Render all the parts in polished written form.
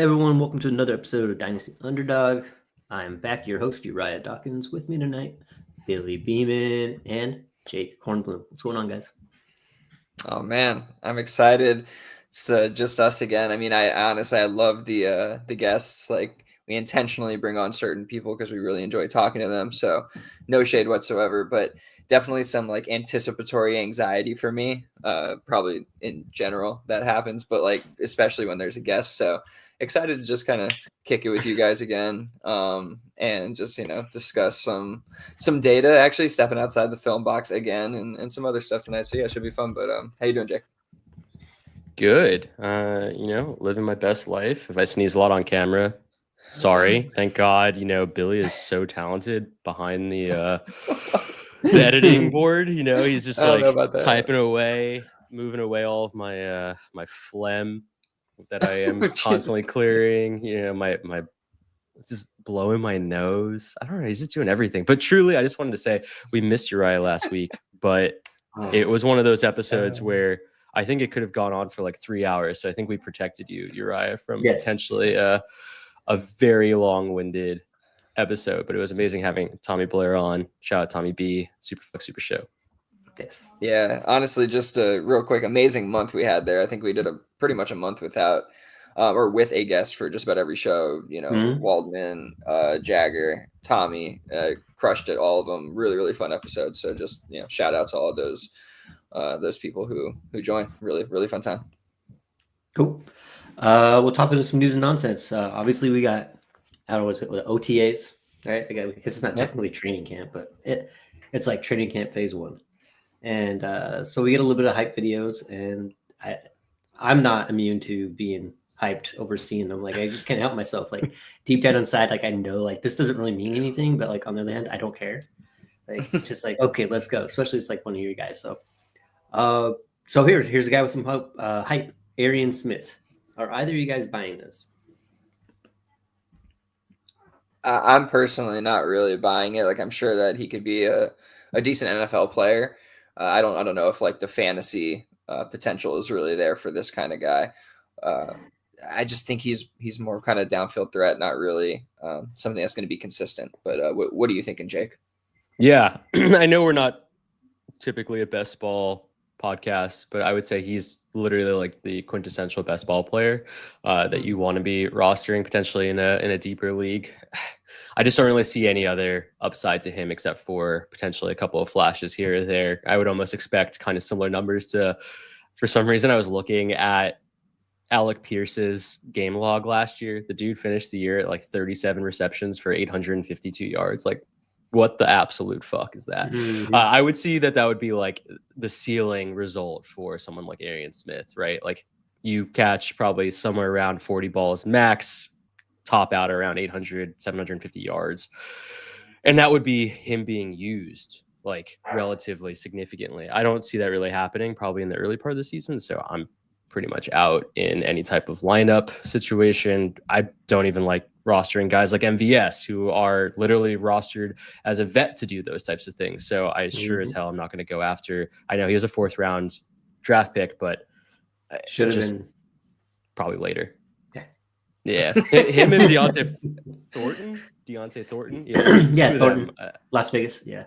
Hey everyone, welcome to another episode of Dynasty Underdog. I'm back, your host, Uriah Dawkins. With me tonight, Billy Beeman and Jake Kornblum. What's going on, guys? Oh man, I'm excited. It's just us again. I mean, I honestly I love the guests. Like we intentionally bring on certain people because we really enjoy talking to them. So no shade whatsoever, but definitely some like anticipatory anxiety for me. Probably in general that happens, but like especially when there's a guest. So excited to just kind of kick it with you guys again. And just discuss some data, actually stepping outside the film box again, and some other stuff tonight. So yeah, it should be fun. But how you doing, Jake? Good. Living my best life. If I sneeze a lot on camera, sorry. Thank God, Billy is so talented behind the editing board. He's just I don't know like about that. typing away, moving away all of my phlegm that I am constantly clearing. My just blowing my nose. I don't know. He's just doing everything. But truly, I just wanted to say we missed Uriah last week, but it was one of those episodes where I think it could have gone on for like 3 hours. So I think we protected you, Uriah, from potentially a very long-winded episode. But it was amazing having Tommy Blair on. Shout out Tommy B. Super Show. Thanks. Yeah, honestly, just a real quick, amazing month we had there. I think we did pretty much a month without or with a guest for just about every show. Waldman, Jagger, Tommy, crushed it. All of them, really, really fun episodes. So just shout out to all of those people who joined. Really, really fun time. Cool. We'll talk into some news and nonsense. Obviously, we got OTAs, right? Because it's not technically training camp, but it's like training camp phase 1. And so we get a little bit of hype videos, and I'm not immune to being hyped over seeing them. Like I just can't help myself. Like deep down inside, like I know like this doesn't really mean anything, but like on the other hand, I don't care. Like just like okay, let's go. Especially it's like one of you guys. So here's a guy with some hype. Arian Smith. Are either of you guys buying this? I'm personally not really buying it. Like I'm sure that he could be a decent NFL player. I don't know if like the fantasy potential is really there for this kind of guy. I just think he's more kind of downfield threat, not really something that's going to be consistent. But what are you thinking, Jake? Yeah, I know we're not typically a best ball podcast, but I would say he's literally like the quintessential best ball player that you want to be rostering potentially in a deeper league. I just don't really see any other upside to him except for potentially a couple of flashes here or there. I would almost expect kind of similar numbers to, for some reason, I was looking at Alec Pierce's game log last year. The dude finished the year at like 37 receptions for 852 yards. Like, what the absolute fuck is that? Mm-hmm. I would see that would be like the ceiling result for someone like Arian Smith, right? Like you catch probably somewhere around 40 balls max, top out around 800, 750 yards. And that would be him being used like relatively significantly. I don't see that really happening probably in the early part of the season. So I'm pretty much out in any type of lineup situation. I don't even like rostering guys like MVS who are literally rostered as a vet to do those types of things. So I sure as hell I'm not going to go after. I know he was a 4th round draft pick, but should have been probably later. Yeah, him and Deontay Thornton. Yeah, Thornton. Las Vegas. Yeah.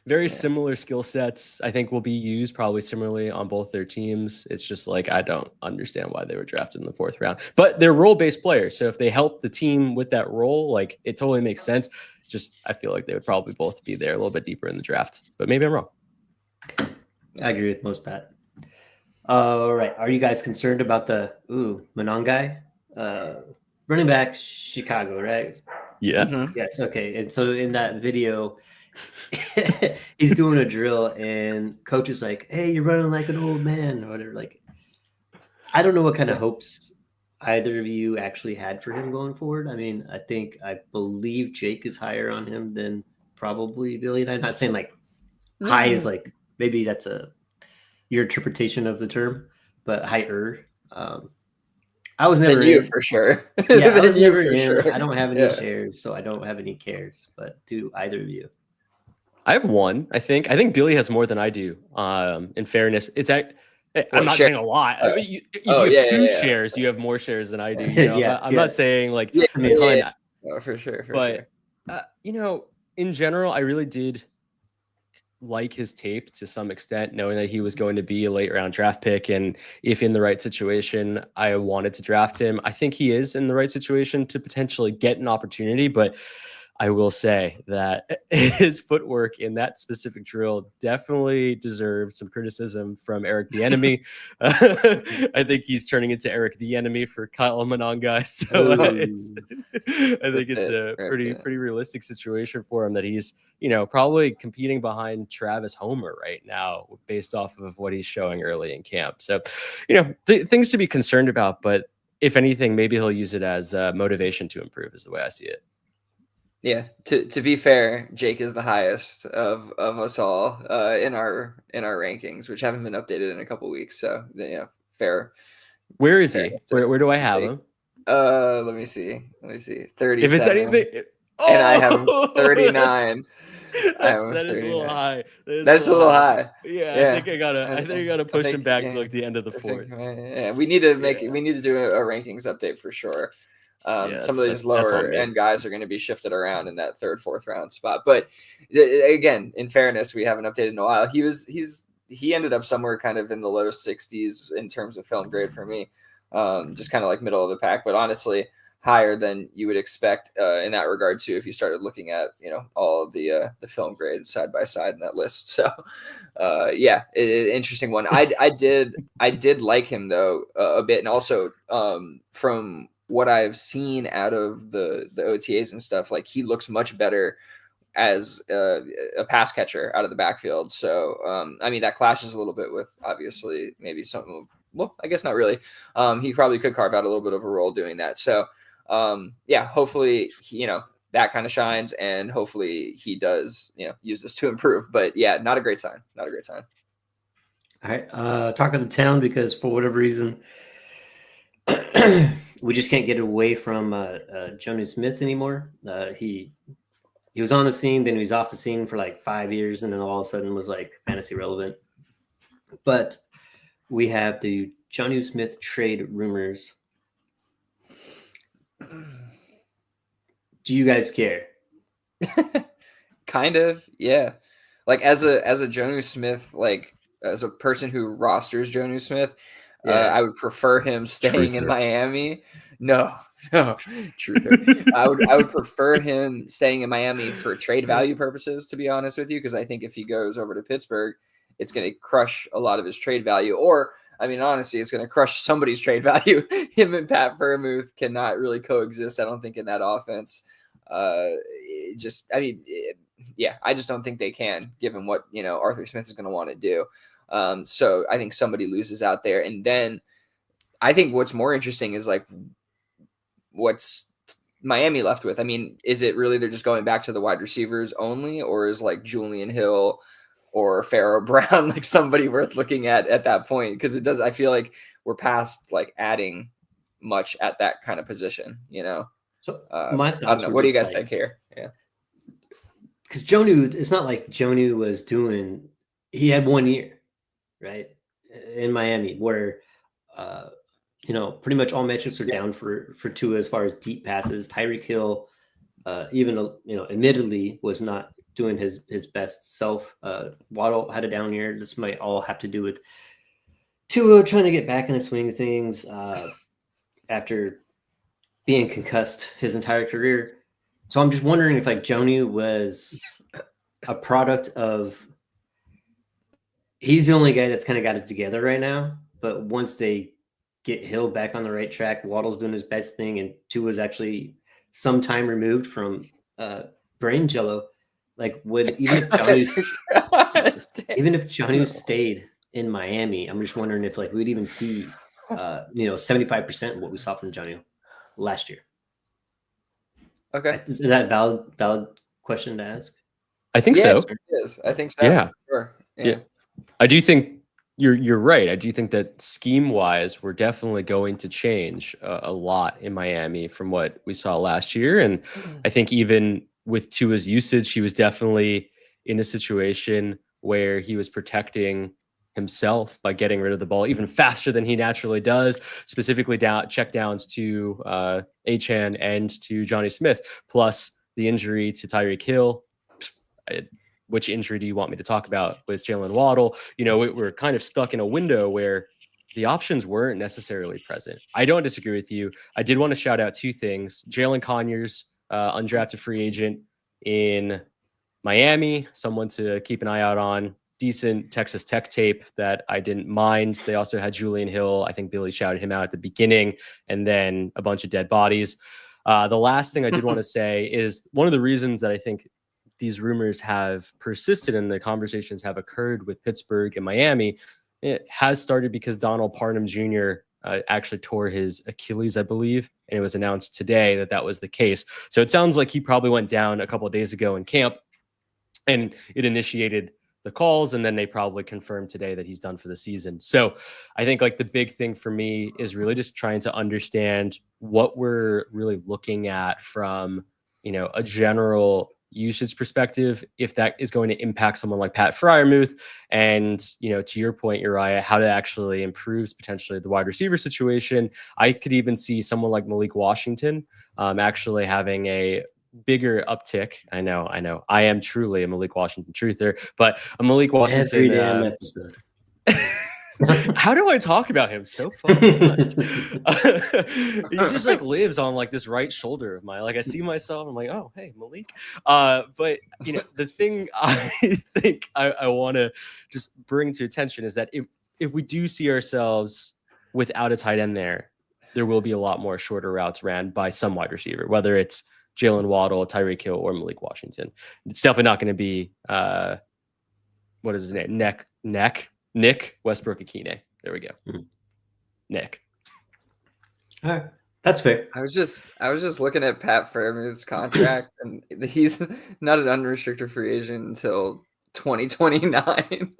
Very similar skill sets. I think will be used probably similarly on both their teams. It's just like I don't understand why they were drafted in the 4th round. But they're role-based players, so if they help the team with that role, like it totally makes sense. Just I feel like they would probably both be there a little bit deeper in the draft. But maybe I'm wrong. I agree with most of that. All right. Are you guys concerned about the Manon guy? Running back Chicago, right? Yeah. Mm-hmm. Yes. Okay. And so in that video, he's doing a drill, and coach is like, "Hey, you're running like an old man," or whatever. Like, I don't know what kind of hopes either of you actually had for him going forward. I mean, I believe Jake is higher on him than probably Billy. And I'm not saying like high is like maybe that's your interpretation of the term, but higher. I was never in for sure. Yeah, I was never in. Sure. I don't have any shares, so I don't have any cares. But do either of you? I have one. I think Billy has more than I do. In fairness, I'm not share? saying a lot. Oh, If you have yeah, two yeah. shares, you have more shares than I do. You know, Yeah, I'm not saying like Yeah, a ton. yeah. Oh, for sure, for But sure. you know, in general, I really did like his tape to some extent, knowing that he was going to be a late round draft pick. And if in the right situation, I wanted to draft him. I think he is in the right situation to potentially get an opportunity. But I will say that his footwork in that specific drill definitely deserves some criticism from Eric the Enemy. I think he's turning into Eric the Enemy for Kyle Mononga. So I think it's a pretty realistic situation for him that he's, you know, probably competing behind Travis Homer right now based off of what he's showing early in camp. So, you know, things to be concerned about, but if anything, maybe he'll use it as motivation to improve is the way I see it. Yeah, to be fair, Jake is the highest of us all in our rankings, which haven't been updated in a couple weeks. So yeah, fair. Where is he? Where do I have him? Let me see. 37. If it's anything, and I have him 39. That is a little high. That's a little high. Yeah, I think I gotta push him back to like the end of the fourth. Yeah, we need to we need to do a rankings update for sure. Some of these lower end guys are going to be shifted around in that third, fourth round spot. But again, in fairness, we haven't updated in a while. He ended up somewhere kind of in the low 60s in terms of film grade for me, just kind of like middle of the pack. But honestly, higher than you would expect in that regard too, if you started looking at all of the film grade side by side in that list. So yeah, interesting one. I did like him though a bit, and also from what I've seen out of the OTAs and stuff, like he looks much better as a pass catcher out of the backfield. So I mean that clashes a little bit with obviously maybe something. Well, I guess not really. He probably could carve out a little bit of a role doing that. So yeah, hopefully that kind of shines, and hopefully he does use this to improve. But yeah, not a great sign. Not a great sign. All right, talk of the town, because for whatever reason we just can't get away from Jonnu Smith anymore. He was on the scene, then he was off the scene for like 5 years, and then all of a sudden was like fantasy relevant. But we have the Jonnu Smith trade rumors. Do you guys care? Kind of, yeah. Like as a Jonnu Smith, like as a person who rosters Jonnu Smith, I would prefer him staying in Miami. No, truther. I would prefer him staying in Miami for trade value purposes, to be honest with you, because I think if he goes over to Pittsburgh, it's going to crush a lot of his trade value. Or, I mean, honestly, it's going to crush somebody's trade value. Him and Pat Freiermuth cannot really coexist, I don't think, in that offense. I just don't think they can, given what Arthur Smith is going to want to do. So I think somebody loses out there. And then I think what's more interesting is like what's Miami left with. I mean, is it really they're just going back to the wide receivers only, or is like Julian Hill or Pharaoh Brown like somebody worth looking at that point? Because it does, I feel like we're past like adding much at that kind of position, So my thoughts, I don't know. What do you guys think here? Yeah. Because Jonnu, it's not like Jonnu was doing, he had 1 year, right, in Miami where, pretty much all metrics are down for Tua as far as deep passes. Tyreek Hill, even admittedly was not doing his best self. Waddle had a down year. This might all have to do with Tua trying to get back in the swing of things after being concussed his entire career. So I'm just wondering if like Jonnu was a product of, he's the only guy that's kind of got it together right now. But once they get Hill back on the right track, Waddle's doing his best thing, and Tua's actually some time removed from brain jello. Like even if Jonnu stayed in Miami, I'm just wondering if like we'd even see 75% of what we saw from Jonnu last year. Okay. Is that a valid question to ask? I think so. It is. I think so. Yeah. Sure. Yeah. I do think you're right. I do think that scheme-wise, we're definitely going to change a lot in Miami from what we saw last year. And I think even with Tua's usage, he was definitely in a situation where he was protecting himself by getting rid of the ball even faster than he naturally does, specifically check downs to Achan and to Johnny Smith, plus the injury to Tyreek Hill. Which injury do you want me to talk about with Jalen Waddle? We're kind of stuck in a window where the options weren't necessarily present. I don't disagree with you. I did want to shout out 2 things. Jalen Conyers, undrafted free agent in Miami, someone to keep an eye out on. Decent Texas Tech tape that I didn't mind. They also had Julian Hill. I think Billy shouted him out at the beginning, and then a bunch of dead bodies. The last thing I did want to say is one of the reasons that I think these rumors have persisted and the conversations have occurred with Pittsburgh and Miami, it has started because Donald Parham Jr. Actually tore his Achilles, I believe, and it was announced today that was the case. So it sounds like he probably went down a couple of days ago in camp, and it initiated the calls, and then they probably confirmed today that he's done for the season. So I think like the big thing for me is really just trying to understand what we're really looking at from, a general usage perspective, if that is going to impact someone like Pat Freiermuth, and to your point, Uriah, how that actually improves potentially the wide receiver situation. I could even see someone like Malik Washington actually having a bigger uptick. I know I am truly a Malik Washington truther, but a Malik Washington every damn episode. How do I talk about him so fucking much? He just like lives on like this right shoulder of mine. Like I see myself, I'm like, oh hey, Malik. But the thing I think I want to just bring to attention is that if we do see ourselves without a tight end there will be a lot more shorter routes ran by some wide receiver, whether it's Jalen Waddle, Tyreek Hill, or Malik Washington. It's definitely not going to be what is his name? Nick Westbrook-Akine. There we go. Mm-hmm. Nick. All right. That's fair. I was just looking at Pat Freiermuth's contract, and he's not an unrestricted free agent until 2029.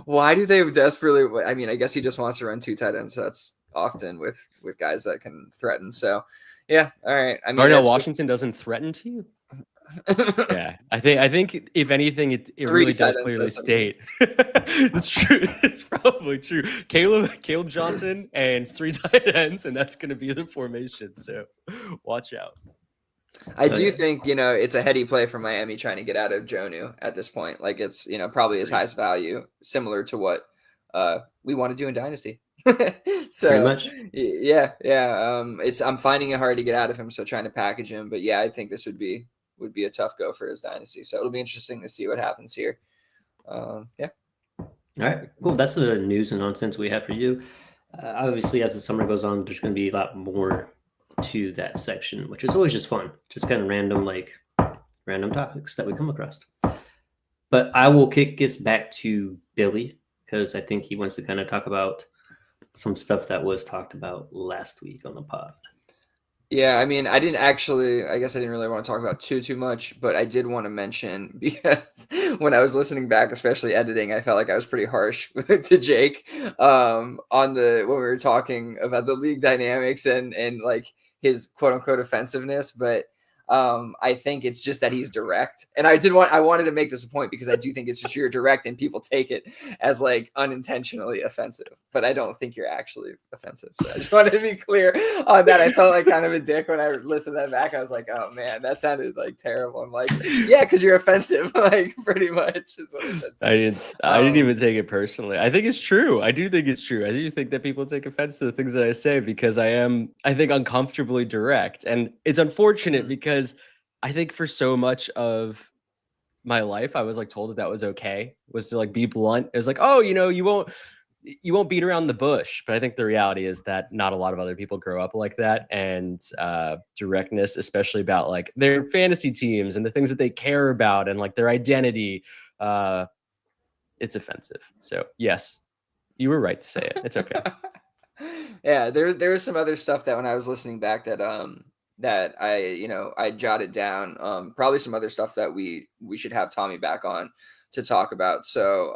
Why do they desperately? I mean, I guess he just wants to run 2 tight ends. So that's often with guys that can threaten. So, yeah. All right. I mean, Darnell Washington doesn't threaten to you. Yeah, I think if anything, it really does clearly state it's true. It's probably true. Caleb Johnson and 3 tight ends, and that's going to be the formation. So watch out. I do think it's a heady play for Miami trying to get out of Jonnu at this point. Like it's probably his highest value, similar to what we want to do in Dynasty. So pretty much. Yeah. I'm finding it hard to get out of him, so trying to package him. But yeah, I think this would be a tough go for his Dynasty. So it'll be interesting to see what happens here. Yeah. All right, cool. That's the news and nonsense we have for you. Obviously, as the summer goes on, there's going to be a lot more to that section, which is always just fun. Just kind of random topics that we come across. But I will kick this back to Billy, because I think he wants to kind of talk about some stuff that was talked about last week on the pod. Yeah, I mean, I guess I didn't really want to talk about too much, but I did want to mention, because when I was listening back, especially editing, I felt like I was pretty harsh to Jake when we were talking about the league dynamics and like his quote unquote offensiveness. But I think it's just that he's direct, and I wanted to make this a point because I do think it's just you're direct and people take it as like unintentionally offensive, but I don't think you're actually offensive. So I just wanted to be clear on that. I felt like kind of a dick when I listened to that back. I was like, oh man, that sounded like terrible. I'm like, yeah, because you're offensive, like pretty much is what I said. I didn't even take it personally. I think it's true. I do think it's true. I do think that people take offense to the things that I say because I think uncomfortably direct, and it's unfortunate because I think for so much of my life, I was like told that was okay, was to like be blunt. It was like, oh, you won't beat around the bush. But I think the reality is that not a lot of other people grow up like that. And directness, especially about like their fantasy teams and the things that they care about and like their identity, it's offensive. So yes, you were right to say it. It's okay. Yeah, there was some other stuff that when I was listening back that I jotted down, probably some other stuff that we should have Tommy back on to talk about. So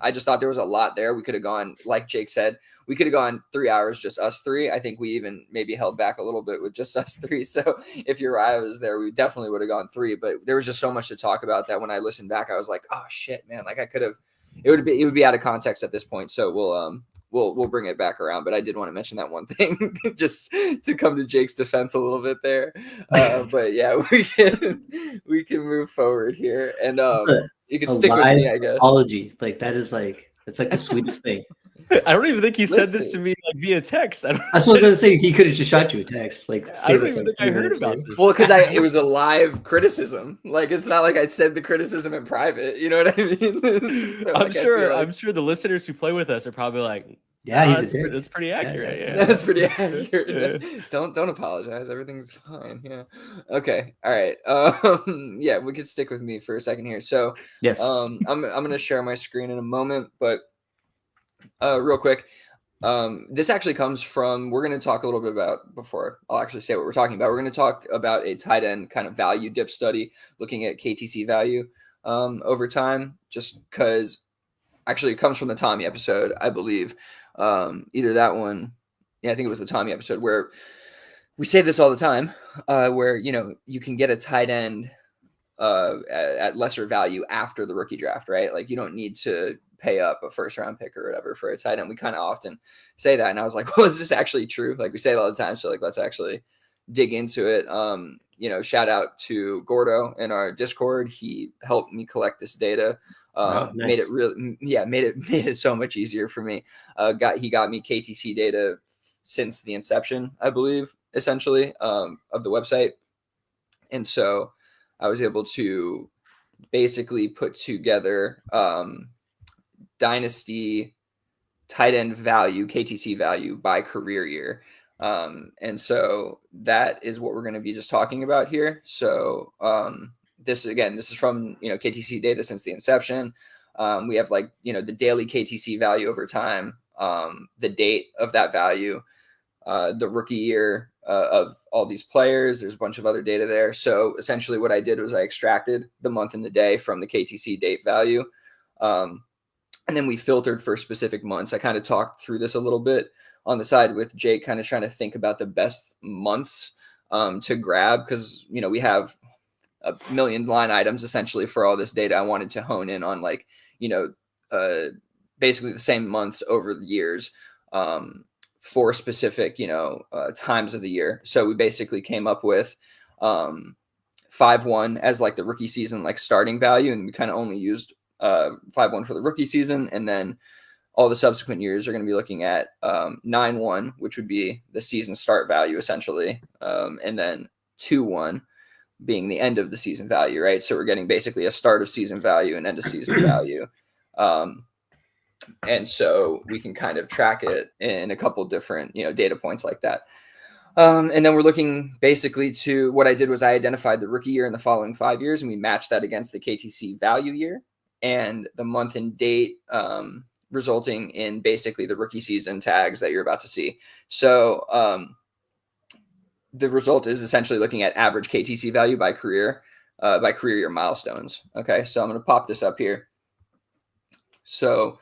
I just thought there was a lot there. We could have gone, like Jake said, we could have gone 3 hours, just us 3. I think we even maybe held back a little bit with just us 3. So if Uriah was there, we definitely would have gone 3, but there was just so much to talk about that when I listened back, I was like, oh shit, man, like I could have, it would be out of context at this point. So we'll bring it back around. But I did want to mention that one thing just to come to Jake's defense a little bit there. But yeah, we can move forward here, and you can stick with me, I guess. Apology, like that is like it's like the sweetest thing. I don't even think he said this to me like via text. That's what I was gonna say. He could have just shot you a text. Like I don't even think I heard about this. Well, because it was a live criticism. Like it's not like I said the criticism in private. You know what I mean? So, I'm sure the listeners who play with us are probably like, yeah, that's pretty accurate. Yeah. That's pretty accurate. Don't apologize. Everything's fine. Yeah. Okay. All right. Yeah, we could stick with me for a second here. So yes, I'm gonna share my screen in a moment, but real quick, this actually comes from, we're going to talk a little bit about, before I'll actually say what we're talking about, we're going to talk about a tight end kind of value dip study looking at KTC value over time, just because actually it comes from the Tommy episode, I believe. Either that one, yeah, I think it was the Tommy episode, where we say this all the time, where, you know, you can get a tight end at lesser value after the rookie draft, right? Like you don't need to pay up a first round pick or whatever for a tight end. We kind of often say that. And I was like, well, is this actually true? Like we say it all the time. So like, let's actually dig into it. You know, shout out to Gordo in our Discord. He helped me collect this data. Nice. Made it really, made it so much easier for me. He got me KTC data since the inception, I believe, essentially, of the website. And so I was able to basically put together, Dynasty tight end value, KTC value by career year. And so that is what we're going to be just talking about here. So this is from, you know, KTC data since the inception. We have like, you know, the daily KTC value over time, the date of that value, the rookie year of all these players. There's a bunch of other data there. So essentially what I did was I extracted the month and the day from the KTC date value. And then we filtered for specific months. I kind of talked through this a little bit on the side with Jake, kind of trying to think about the best months to grab, because, you know, we have a million line items essentially for all this data. I wanted to hone in on, like, you know, basically the same months over the years for specific, you know, times of the year. So we basically came up with 5-1 as like the rookie season, like starting value. And we kind of only used 5-1 for the rookie season, and then all the subsequent years are going to be looking at 9-1, which would be the season start value essentially, and then 2-1 being the end of the season value, right? So we're getting basically a start of season value and end of season value, and so we can kind of track it in a couple different, you know, data points like that. And then we're looking basically to, what I did was I identified the rookie year in the following 5 years, and we matched that against the KTC value year and the month and date, resulting in basically the rookie season tags that you're about to see. So the result is essentially looking at average KTC value by career year milestones. Okay, so I'm going to pop this up here. So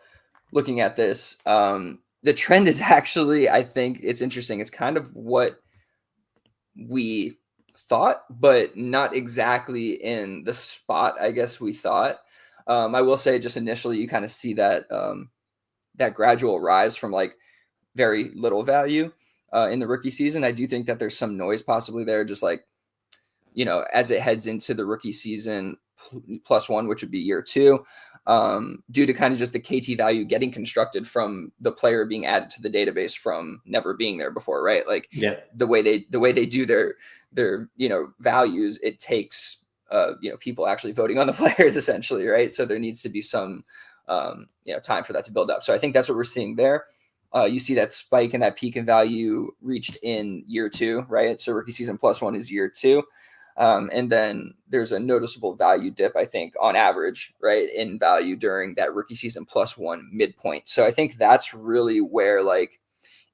looking at this, the trend is actually, I think it's interesting. It's kind of what we thought, but not exactly in the spot, I guess, we thought. I will say just initially you kind of see that that gradual rise from like very little value in the rookie season. I do think that there's some noise possibly there, just like, you know, as it heads into the rookie season +1, which would be year 2, due to kind of just the KT value getting constructed from the player being added to the database from never being there before, right? Like, yeah, the way they do their you know, values, it takes you know, people actually voting on the players essentially, right? So there needs to be some you know, time for that to build up. So I think that's what we're seeing there. You see that spike and that peak in value reached in year 2, right? So rookie season +1 is year 2. And then there's a noticeable value dip, I think, on average, right, in value during that rookie season +1 midpoint. So I think that's really where, like,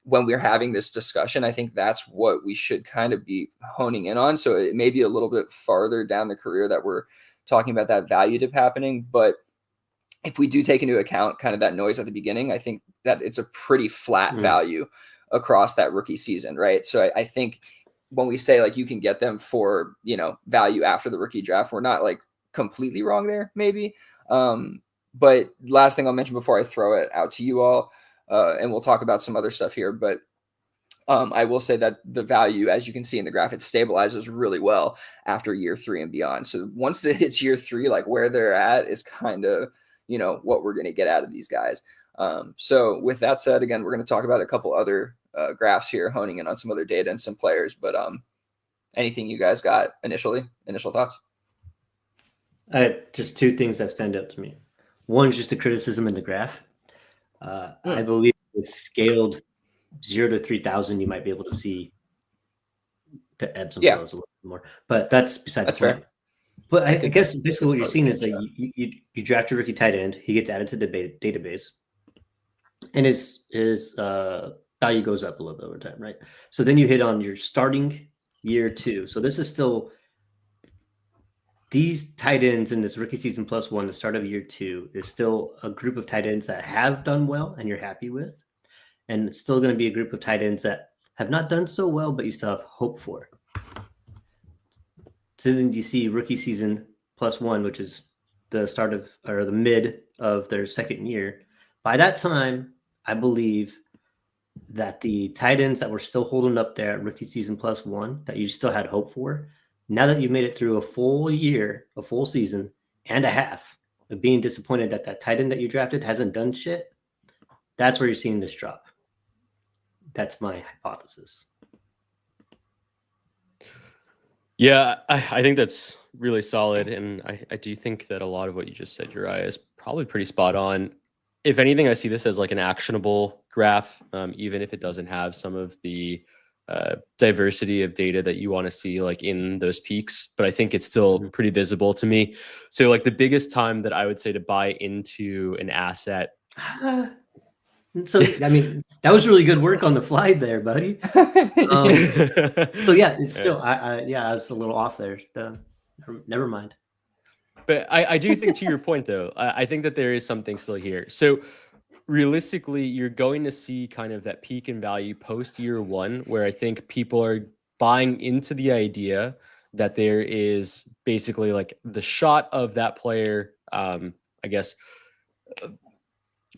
when we're having this discussion, I think that's what we should kind of be honing in on. So it may be a little bit farther down the career that we're talking about that value dip happening. But if we do take into account kind of that noise at the beginning, I think that it's a pretty flat value across that rookie season, right? So I think when we say, like, you can get them for, you know, value after the rookie draft, we're not like completely wrong there, maybe. But last thing I'll mention before I throw it out to you all, and we'll talk about some other stuff here, but I will say that the value, as you can see in the graph, it stabilizes really well after year 3 and beyond. So once it hits year 3, like where they're at is kind of, what we're going to get out of these guys. So with that said, again, we're going to talk about a couple other graphs here, honing in on some other data and some players. But anything you guys got initial thoughts? Just two things that stand out to me. One is just the criticism in the graph. I believe it's scaled 0 to 3,000. You might be able to see the ebbs and flows a little bit more, but that's beside the point. Fair. But I guess basically what you're seeing is that you draft a rookie tight end, he gets added to the database, and his value goes up a little bit over time, right? So then you hit on your starting year 2. So this is still these tight ends in this rookie season +1, the start of year 2, is still a group of tight ends that have done well and you're happy with. And it's still going to be a group of tight ends that have not done so well, but you still have hope for. So then you see rookie season +1, which is the start of, or the mid of their second year. By that time, I believe that the tight ends that were still holding up there at rookie season +1, that you still had hope for, now that you've made it through a full year, a full season and a half of being disappointed that that tight end that you drafted hasn't done shit, that's where you're seeing this drop. That's my hypothesis. Yeah, I think that's really solid. And I do think that a lot of what you just said, Uriah, is probably pretty spot on. If anything, I see this as like an actionable graph, even if it doesn't have some of the diversity of data that you want to see like in those peaks. But I think it's still pretty visible to me. So like the biggest time that I would say to buy into an asset. So, I mean, that was really good work on the fly there, buddy. So yeah, it's still, I was a little off there. Never mind. But I do think, to your point though, I think that there is something still here. So realistically, you're going to see kind of that peak in value post year 1, where I think people are buying into the idea that there is basically like the shot of that player, I guess,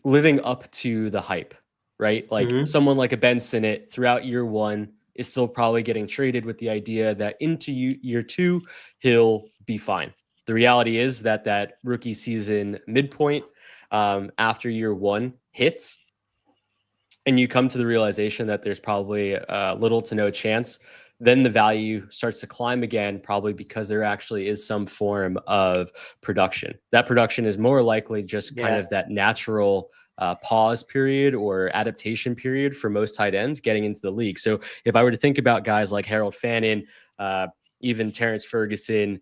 living up to the hype, right? Like someone like a Ben Sinnott throughout year 1 is still probably getting traded with the idea that into year 2, he'll be fine. The reality is that rookie season midpoint after year 1 hits, and you come to the realization that there's probably little to no chance, then the value starts to climb again, probably because there actually is some form of production. That production is more likely just kind of that natural pause period or adaptation period for most tight ends getting into the league. So if I were to think about guys like Harold Fannin, even Terrence Ferguson,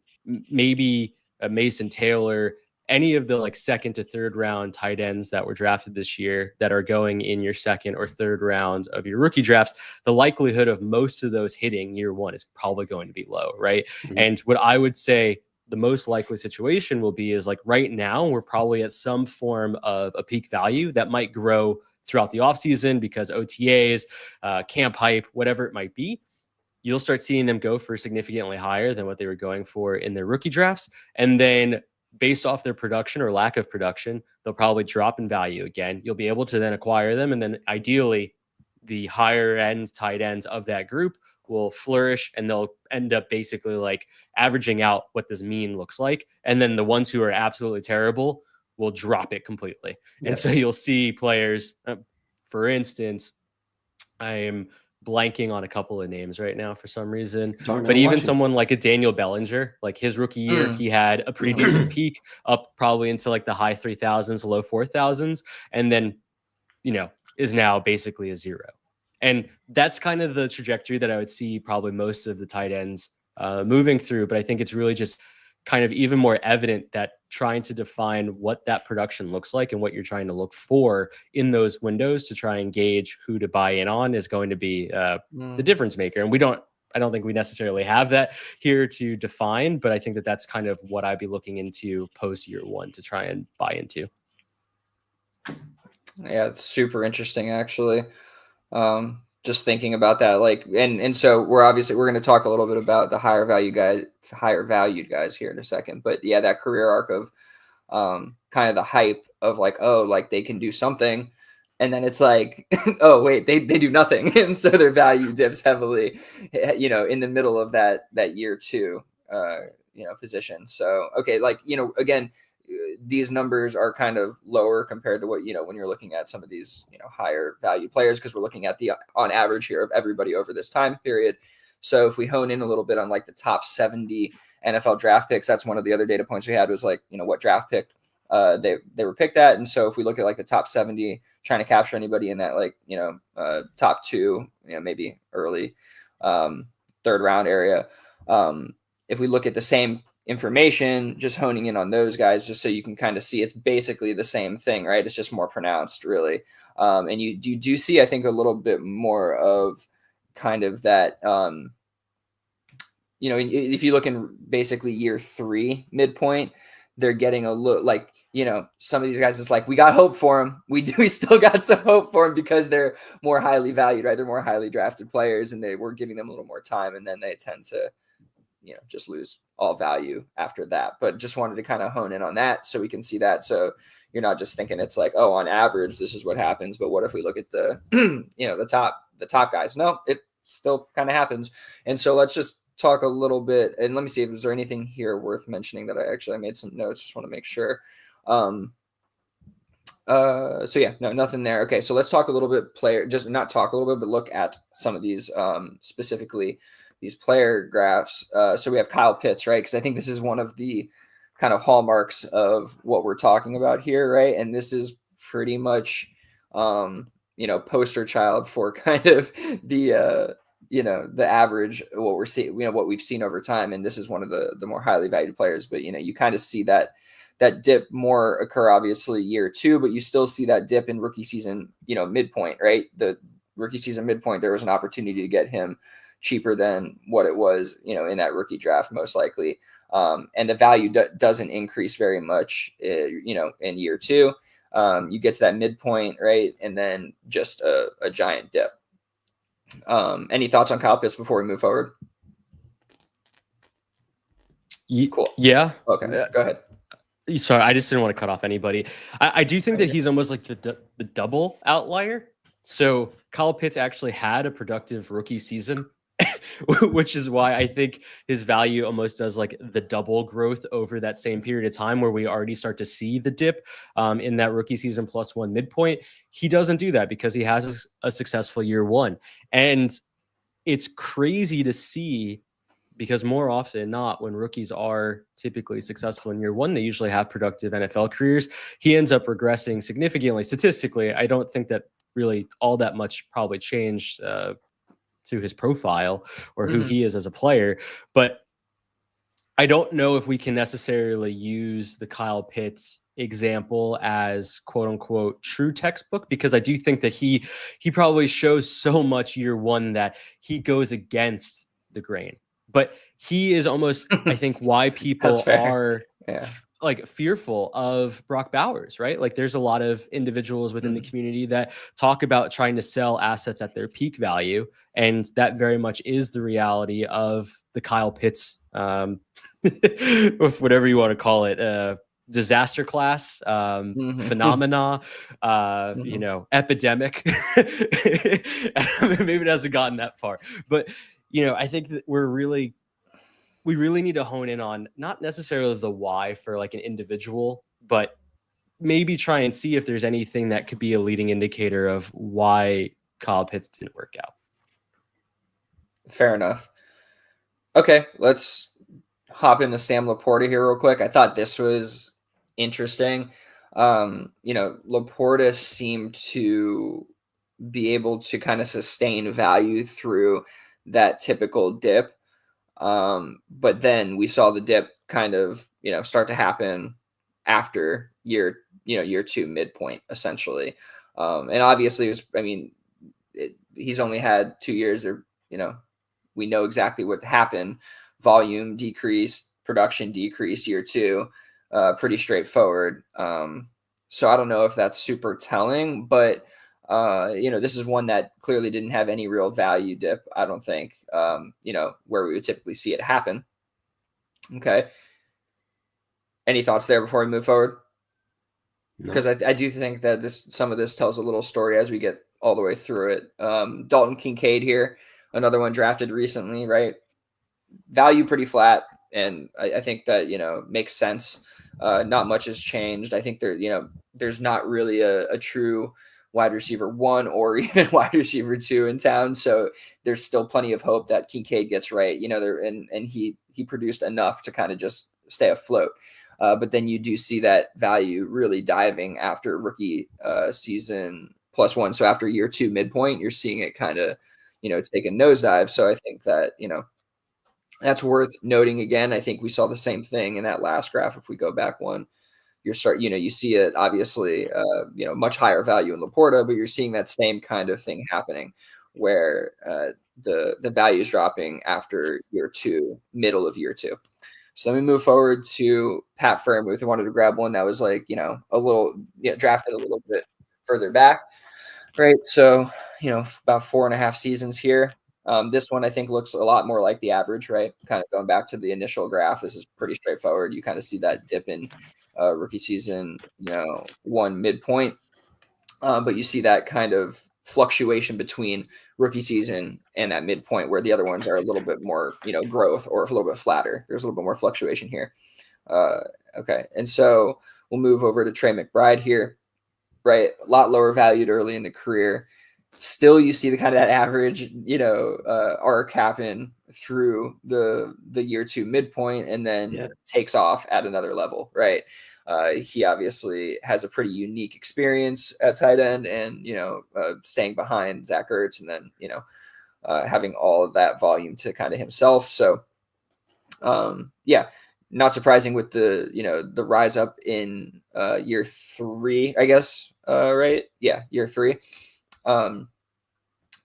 maybe Mason Taylor, any of the like second to third round tight ends that were drafted this year that are going in your second or third round of your rookie drafts, the likelihood of most of those hitting year 1 is probably going to be low, right? And what I would say the most likely situation will be is like right now, we're probably at some form of a peak value that might grow throughout the offseason because OTAs, camp hype, whatever it might be. You'll start seeing them go for significantly higher than what they were going for in their rookie drafts. And then based off their production or lack of production, they'll probably drop in value again. You'll be able to then acquire them. And then ideally, the higher end tight ends of that group will flourish and they'll end up basically like averaging out what this mean looks like. And then the ones who are absolutely terrible will drop it completely. Yep. And so you'll see players, for instance, I'm blanking on a couple of names right now for some reason, but even someone like a Daniel Bellinger, like his rookie year, he had a pretty decent peak up probably into like the high 3,000s, low 4,000s, and then, is now basically a zero. And that's kind of the trajectory that I would see probably most of the tight ends moving through. But I think it's really just kind of even more evident that trying to define what that production looks like and what you're trying to look for in those windows to try and gauge who to buy in on is going to be the difference maker. And I don't think we necessarily have that here to define, but I think that that's kind of what I'd be looking into post year 1 to try and buy into. Yeah, it's super interesting actually. Just thinking about that, like, and so we're going to talk a little bit about the higher valued guys here in a second, but yeah, that career arc of kind of the hype of like, oh, like they can do something. And then it's like, oh, wait, they do nothing. And so their value dips heavily, in the middle of that year two, position. So, okay, like, again, these numbers are kind of lower compared to what, when you're looking at some of these, higher value players, because we're looking at the on average here of everybody over this time period. So if we hone in a little bit on like the top 70 NFL draft picks, that's one of the other data points we had was like, what draft pick they were picked at. And so if we look at like the top 70, trying to capture anybody in that, like, top two, maybe early third round area. If we look at the same information, just honing in on those guys, just so you can kind of see it's basically the same thing, right? It's just more pronounced, really. And you do see, I think, a little bit more of kind of that, if you look in basically year three midpoint, they're getting a look like, some of these guys, it's like, we got hope for them. We still got some hope for them because they're more highly valued, right? They're more highly drafted players, and we're giving them a little more time, and then they tend to, just lose all value after that. But just wanted to kind of hone in on that so we can see that. So you're not just thinking it's like, oh, on average, this is what happens. But what if we look at the, the top guys? No, it still kind of happens. And so let's just talk a little bit, and let me see if there's anything here worth mentioning that I made some notes. Just want to make sure. So yeah, no, nothing there. Okay. So let's talk a little bit just not talk a little bit, but look at some of these, specifically these player graphs. So we have Kyle Pitts, right? Cause I think this is one of the kind of hallmarks of what we're talking about here. Right. And this is pretty much, poster child for kind of the, the average, what we're seeing, what we've seen over time. And this is one of the more highly valued players, but you kind of see that dip more occur obviously year two, but you still see that dip in rookie season, midpoint, right? The rookie season midpoint, there was an opportunity to get him cheaper than what it was, in that rookie draft, most likely. And the value doesn't increase very much, in year two. You get to that midpoint, right? And then just a giant dip. Any thoughts on Kyle Pitts before we move forward? Cool. Yeah. Okay. Go ahead. Sorry, I just didn't want to cut off anybody. I do think that he's almost like the double outlier. So Kyle Pitts actually had a productive rookie season, which is why I think his value almost does like the double growth over that same period of time where we already start to see the dip in that rookie season +1 midpoint. He doesn't do that because he has a successful year one. And it's crazy to see, because more often than not, when rookies are typically successful in year one, they usually have productive NFL careers. He ends up regressing significantly statistically. I don't think that really all that much probably changed to his profile or who he is as a player. But I don't know if we can necessarily use the Kyle Pitts example as quote unquote true textbook, because I do think that he probably shows so much year one that he goes against the grain. But he is almost, I think, why people are like fearful of Brock Bowers, right? Like there's a lot of individuals within the community that talk about trying to sell assets at their peak value. And that very much is the reality of the Kyle Pitts, whatever you want to call it, disaster class, phenomena, epidemic. Maybe it hasn't gotten that far, but I think that we really need to hone in on not necessarily the why for like an individual, but maybe try and see if there's anything that could be a leading indicator of why Kyle Pitts didn't work out. Fair enough. Okay, let's hop into Sam Laporta here real quick. I thought this was interesting. Laporta seemed to be able to kind of sustain value through that typical dip. But then we saw the dip kind of, start to happen after year two midpoint, essentially. And obviously he's only had 2 years, or, we know exactly what happened. Volume decreased, production decreased year two, pretty straightforward. So I don't know if that's super telling, but this is one that clearly didn't have any real value dip, I don't think, where we would typically see it happen. Okay. Any thoughts there before we move forward? No. Because I do think that some of this tells a little story as we get all the way through it. Dalton Kincaid here, another one drafted recently, right? Value pretty flat, and I think that makes sense. Not much has changed. I think there's not really a true wide receiver 1 or even wide receiver 2 in town, so there's still plenty of hope that Kincaid gets right. And he produced enough to kind of just stay afloat. But then you do see that value really diving after rookie season +1. So after year 2 midpoint, you're seeing it kind of take a nosedive. So I think that that's worth noting again. I think we saw the same thing in that last graph. If we go back one, you see it obviously, much higher value in Laporta, but you're seeing that same kind of thing happening where the value is dropping after year 2, middle of year 2. So let me move forward to Pat Freiermuth. I wanted to grab one that was like, a little, drafted a little bit further back, right? So, about 4.5 seasons here. This one I think looks a lot more like the average, right? Kind of going back to the initial graph. This is pretty straightforward. You kind of see that dip in rookie season, 1 midpoint, but you see that kind of fluctuation between rookie season and that midpoint, where the other ones are a little bit more, growth, or a little bit flatter. There's a little bit more fluctuation here. Okay, and so we'll move over to Trey McBride here, right? A lot lower valued early in the career. Still, you see the kind of that average, arc happen through the year 2 midpoint, and then takes off at another level, right? He obviously has a pretty unique experience at tight end, and staying behind Zach Ertz, and then having all of that volume to kind of himself. So, not surprising with the rise up in year 3, I guess, right? Yeah, year 3.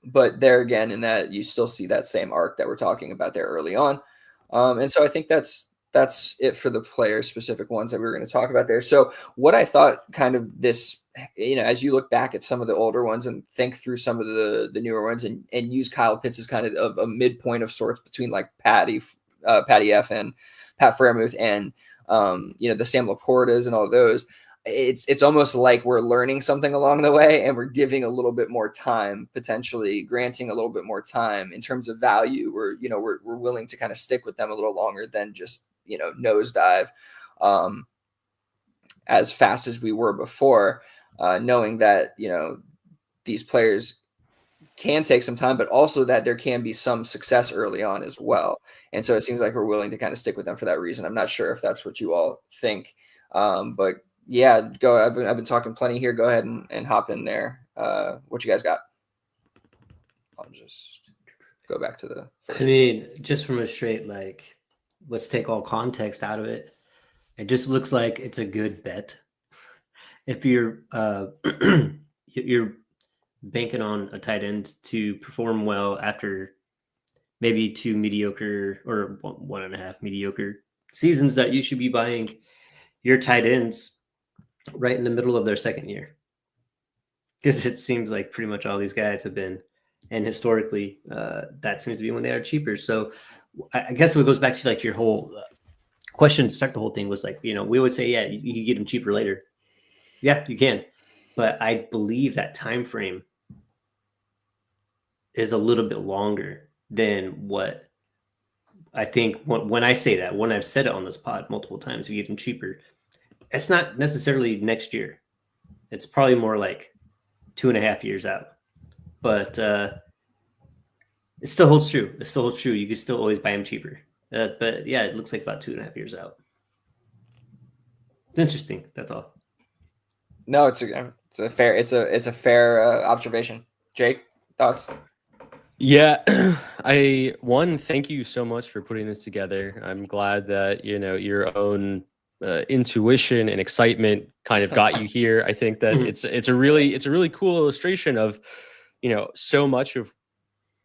But there again, in that you still see that same arc that we're talking about there early on. And so I think that's it for the player specific ones that we were going to talk about there. So what I thought kind of this, as you look back at some of the older ones and think through some of the newer ones, and use Kyle Pitts as kind of a midpoint of sorts between like Patty F and Pat Freiermuth and the Sam Laportas and all those. It's almost like we're learning something along the way, and we're giving a little bit more time, potentially granting a little bit more time in terms of value. We're willing to kind of stick with them a little longer than just nosedive as fast as we were before, knowing that these players can take some time, but also that there can be some success early on as well. And so it seems like we're willing to kind of stick with them for that reason. I'm not sure if that's what you all think, but yeah, go. I've been talking plenty here. Go ahead and hop in there. What you guys got? I'll just go back to the first. I mean, just from a straight, let's take all context out of it. It just looks like it's a good bet. If you're you're banking on a tight end to perform well after maybe 2 mediocre or 1.5 mediocre seasons, that you should be buying your tight ends right in the middle of their second year, because it seems like pretty much all these guys have been, and historically that seems to be when they are cheaper. So I guess what goes back to like your whole question to start the whole thing was like, we would say, yeah, you can get them cheaper later. Yeah, you can, but I believe that time frame is a little bit longer than what I think. When I say that, when I've said it on this pod multiple times, you get them cheaper, it's not necessarily next year. It's probably more like 2.5 years out. But it still holds true. It still holds true. You can still always buy them cheaper. But yeah, it looks like about 2.5 years out. It's interesting. That's all. No, it's a fair observation. Jake, thoughts? Yeah, thank you so much for putting this together. I'm glad that your own intuition and excitement kind of got you here. I think that it's a really cool illustration of so much of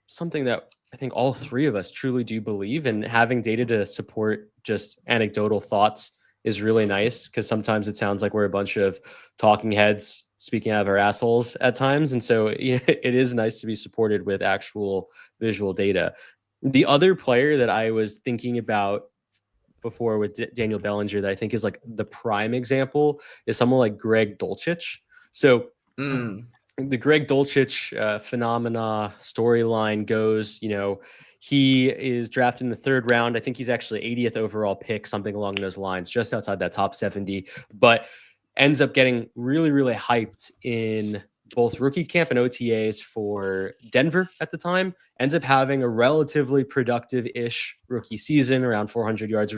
something that I think all three of us truly do believe, and having data to support just anecdotal thoughts is really nice, because sometimes it sounds like we're a bunch of talking heads speaking out of our assholes at times. And so it is nice to be supported with actual visual data. The other player that I was thinking about before with Daniel Bellinger that I think is like the prime example is someone like Greg Dulcich. So the Greg Dulcich phenomena storyline goes, he is drafted in the 3rd round. I think he's actually 80th overall pick, something along those lines, just outside that top 70, but ends up getting really, really hyped in both rookie camp and OTAs for Denver at the time, ends up having a relatively productive-ish rookie season, around 400 yards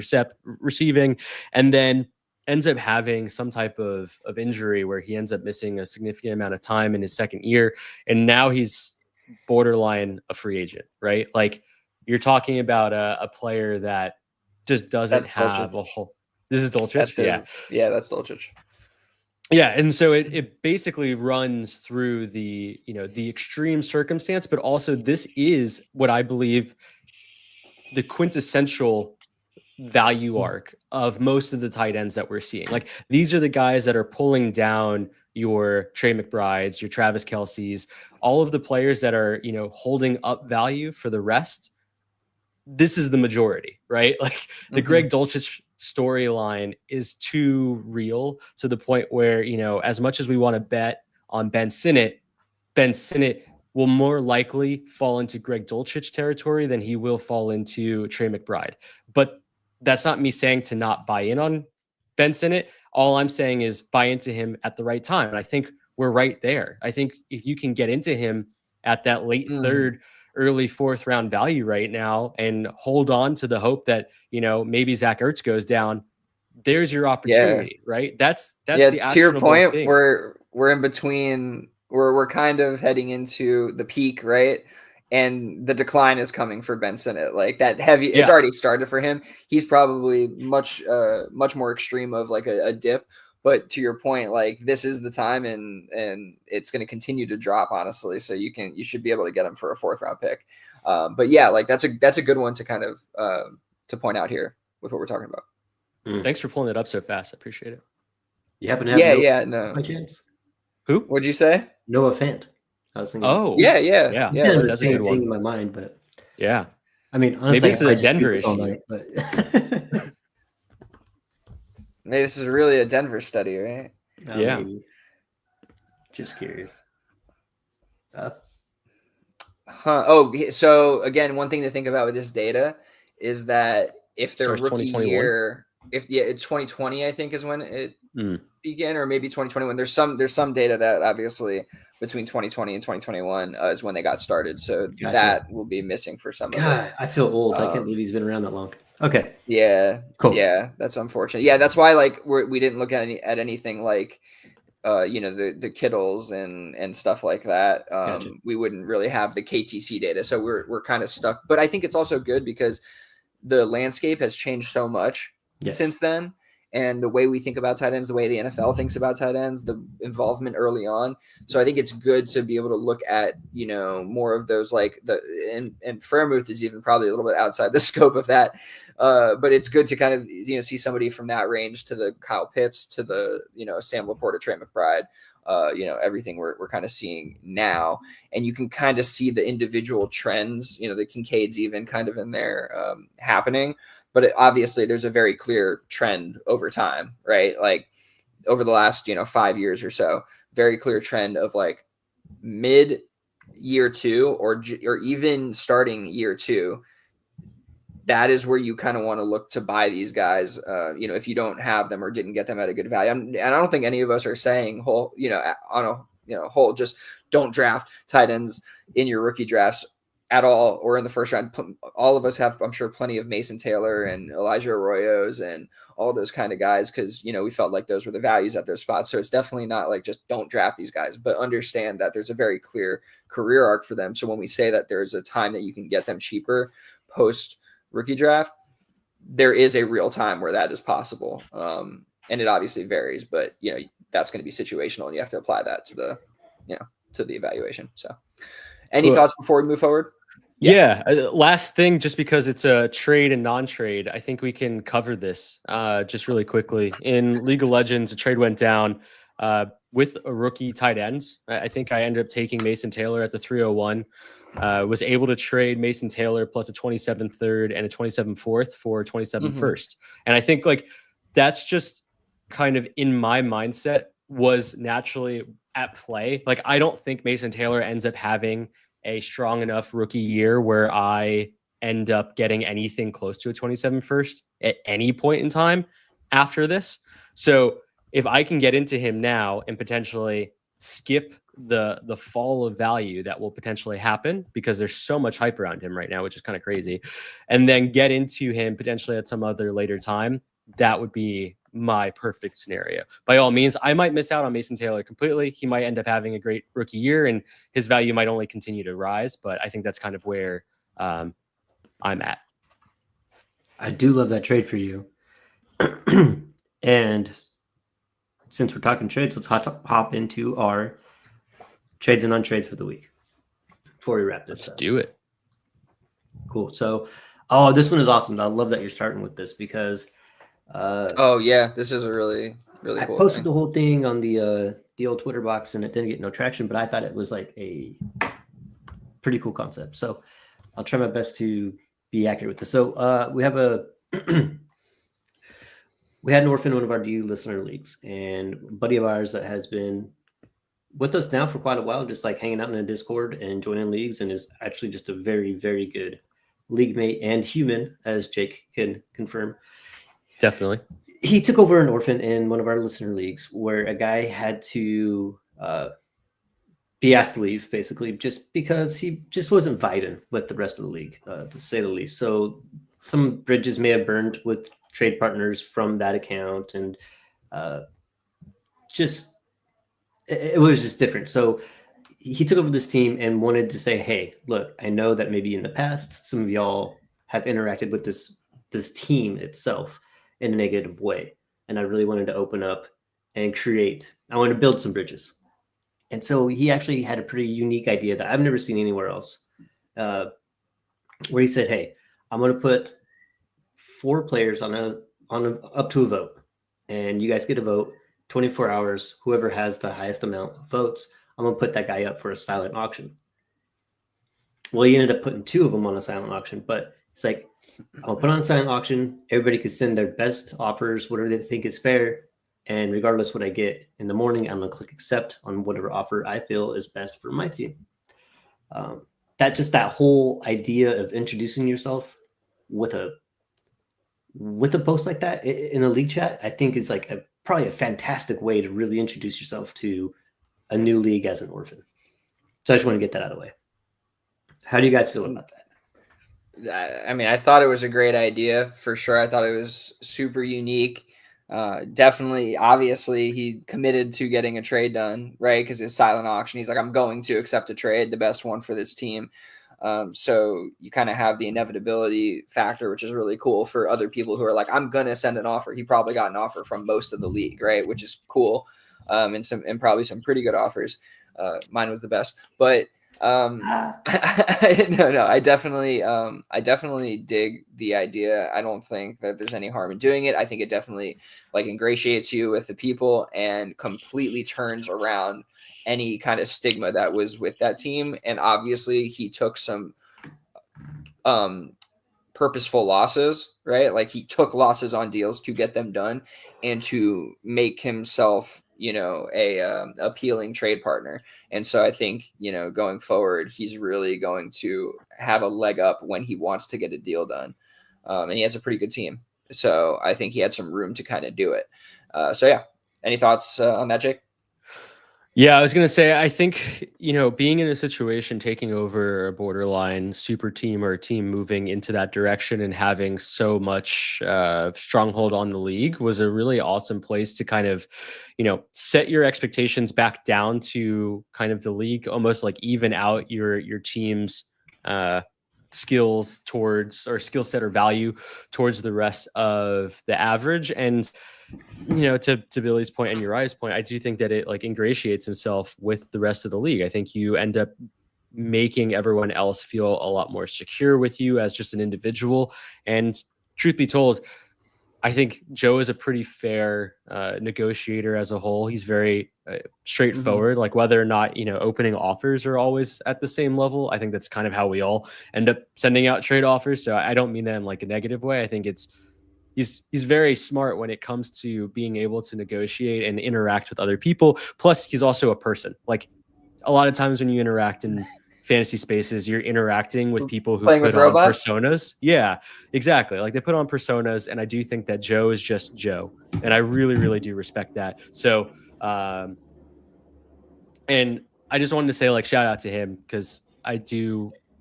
receiving, and then ends up having some type of injury where he ends up missing a significant amount of time in his 2nd year. And now he's borderline a free agent, right? Like, you're talking about a player that just doesn't have a whole. This is Dulcich. Yeah, that's Dulcich. Yeah, and so it basically runs through the extreme circumstance, but also this is what I believe the quintessential value arc of most of the tight ends that we're seeing. Like, these are the guys that are pulling down your Trey McBrides, your Travis Kelce's, all of the players that are, holding up value for the rest. This is the majority, right? Like, the Greg Dulcich storyline is too real to the point where, as much as we want to bet on Ben Sinnott will more likely fall into Greg Dulcich territory than he will fall into Trey McBride. But that's not me saying to not buy in on Ben Sinnott. All I'm saying is buy into him at the right time. And I think we're right there. I think if you can get into him at that late 3rd, early 4th round value right now and hold on to the hope that, maybe Zach Ertz goes down, there's your opportunity, right? That's the to your point, thing. We're in between, we're kind of heading into the peak, right? And the decline is coming for Ben Sinnott. Like, that heavy, it's already started for him. He's probably much more extreme of like a dip. But to your point, like, this is the time, and it's going to continue to drop, honestly. So you should be able to get him for a 4th round pick. But yeah, like, that's a good one to kind of to point out here with what we're talking about. Thanks for pulling it up so fast. I appreciate it. You happen to have no. by chance? Who? What'd you say? Noah Fant. I was thinking. Oh, yeah. It's kind of the same thing in my mind, but yeah. I mean, honestly, maybe this is a Denver issue. Night, but maybe this is really a Denver study, right? Yeah. Maybe. Just curious. So again, one thing to think about with this data is that if their rookie year, it's 2020, I think is when it began, or maybe 2021. There's some data that obviously between 2020 and 2021 is when they got started. So that will be missing for some of them. I feel old. I can't believe he's been around that long. Okay. Yeah. Cool. Yeah, that's unfortunate. Yeah, that's why we didn't look at anything like the Kittles and stuff like that. We wouldn't really have the KTC data, so we're kind of stuck. But I think it's also good because the landscape has changed so much since then, and the way we think about tight ends, the way the NFL thinks about tight ends, the involvement early on. So I think it's good to be able to look at more of those, like and Freiermuth is even probably a little bit outside the scope of that. But it's good to kind of see somebody from that range to the Kyle Pitts to the Sam Laporta, Trey McBride, everything we're kind of seeing now, and you can kind of see the individual trends. The Kincaid's even kind of in there happening, but obviously there's a very clear trend over time, right? Like over the last 5 years or so, very clear trend of like mid year 2 or even starting year 2. That is where you kind of want to look to buy these guys, if you don't have them or didn't get them at a good value. And I don't think any of us are saying just don't draft tight ends in your rookie drafts at all or in the first round. All of us have, I'm sure, plenty of Mason Taylor and Elijah Arroyos and all those kind of guys because, we felt like those were the values at those spots. So it's definitely not like just don't draft these guys, but understand that there's a very clear career arc for them. So when we say that there's a time that you can get them cheaper post rookie draft, there is a real time where that is possible. And it obviously varies, but that's going to be situational and you have to apply that to the evaluation. So any thoughts before we move forward? Yeah. Last thing, just because it's a trade and non-trade, I think we can cover this just really quickly. In League of Legends, a trade went down. with a rookie tight end. I think I ended up taking Mason Taylor at the 301. Was able to trade Mason Taylor plus a 27 third and a 27 fourth for 27 first. And I think like that's just kind of in my mindset was naturally at play. Like I don't think Mason Taylor ends up having a strong enough rookie year where I end up getting anything close to a 27 first at any point in time after this. So if I can get into him now and potentially skip the fall of value that will potentially happen because there's so much hype around him right now, which is kind of crazy, and then get into him potentially at some other later time, that would be my perfect scenario. By all means, I might miss out on Mason Taylor completely. He might end up having a great rookie year and his value might only continue to rise, but I think that's kind of where I'm at. I do love that trade for you. And since we're talking trades, let's hop into our trades and untrades for the week before we wrap this up. Let's do it. Cool. So, this one is awesome. I love that you're starting with this because this is a really cool I posted the whole thing on the old Twitter box and it didn't get no traction, but I thought it was like a pretty cool concept. So I'll try my best to be accurate with this. So we have we had an orphan in one of our DU listener leagues, and a buddy of ours that has been with us now for quite a while, just like hanging out in the Discord and joining leagues, and is actually just a very, very good league mate and human, as Jake can confirm. Definitely. He took over an orphan in one of our listener leagues where a guy had to be asked to leave, basically, just because he just wasn't vibing with the rest of the league, to say the least. So some bridges may have burned with trade partners from that account, and it was just different. So he took over this team and wanted to say, hey, look, I know that maybe in the past some of y'all have interacted with this team itself in a negative way, and I really wanted to open up and I wanted to build some bridges. And so he actually had a pretty unique idea that I've never seen anywhere else, where he said, hey, I'm going to put 4 players on up to a vote, and you guys get a vote 24 hours. Whoever has the highest amount of votes, I'm going to put that guy up for a silent auction. Well, he ended up putting 2 of them on a silent auction, but it's like, I'll put on a silent auction. Everybody can send their best offers, whatever they think is fair. And regardless what I get in the morning, I'm going to click accept on whatever offer I feel is best for my team. That whole idea of introducing yourself with a post like that in a league chat, I think is like probably a fantastic way to really introduce yourself to a new league as an orphan. So I just want to get that out of the way. How do you guys feel about that? I mean, I thought it was a great idea for sure. I thought it was super unique. Definitely, obviously, he committed to getting a trade done, right? Because it's silent auction. He's like, I'm going to accept a trade, the best one for this team. So you kind of have the inevitability factor, which is really cool for other people who are like, I'm going to send an offer. He probably got an offer from most of the league, right? Which is cool. And probably some pretty good offers. Mine was the best, but I definitely dig the idea. I don't think that there's any harm in doing it. I think it definitely like ingratiates you with the people and completely turns around any kind of stigma that was with that team. And obviously he took some purposeful losses, right? Like he took losses on deals to get them done and to make himself, a appealing trade partner. And so I think, going forward, he's really going to have a leg up when he wants to get a deal done. And he has a pretty good team. So I think he had some room to kind of do it. So yeah, any thoughts on that, Jake? Yeah, I was going to say, I think, being in a situation, taking over a borderline super team or a team moving into that direction and having so much stronghold on the league was a really awesome place to kind of, set your expectations back down to kind of the league, almost like even out your team's skills towards, or skill set or value towards the rest of the average. And to Billy's point and Uriah's point, I do think that it like ingratiates himself with the rest of the league. I think you end up making everyone else feel a lot more secure with you as just an individual. And truth be told, I think Joe is a pretty fair negotiator as a whole. He's very straightforward. Like whether or not, opening offers are always at the same level. I think that's kind of how we all end up sending out trade offers. So I don't mean that in like a negative way. I think he's very smart when it comes to being able to negotiate and interact with other people. Plus, he's also a person. Like a lot of times when you interact in fantasy spaces, you're interacting with people who Playing put with on robots? personas. Yeah, exactly. Like they put on personas, and I do think that Joe is just Joe, and I really, really do respect that. So, and I just wanted to say, like, shout out to him because I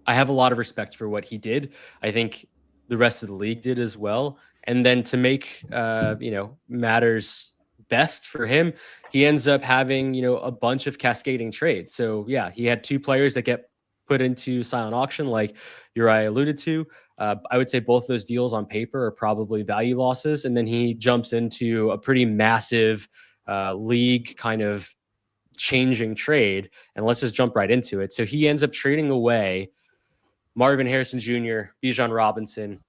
have a lot of respect for what he did. I think the rest of the league did as well. And then to make, matters best for him, he ends up having, a bunch of cascading trades. So yeah, he had two players that get put into silent auction, like Uri alluded to. I would say both of those deals on paper are probably value losses. And then he jumps into a pretty massive league kind of changing trade. And let's just jump right into it. So he ends up trading away Marvin Harrison Jr., Bijan Robinson,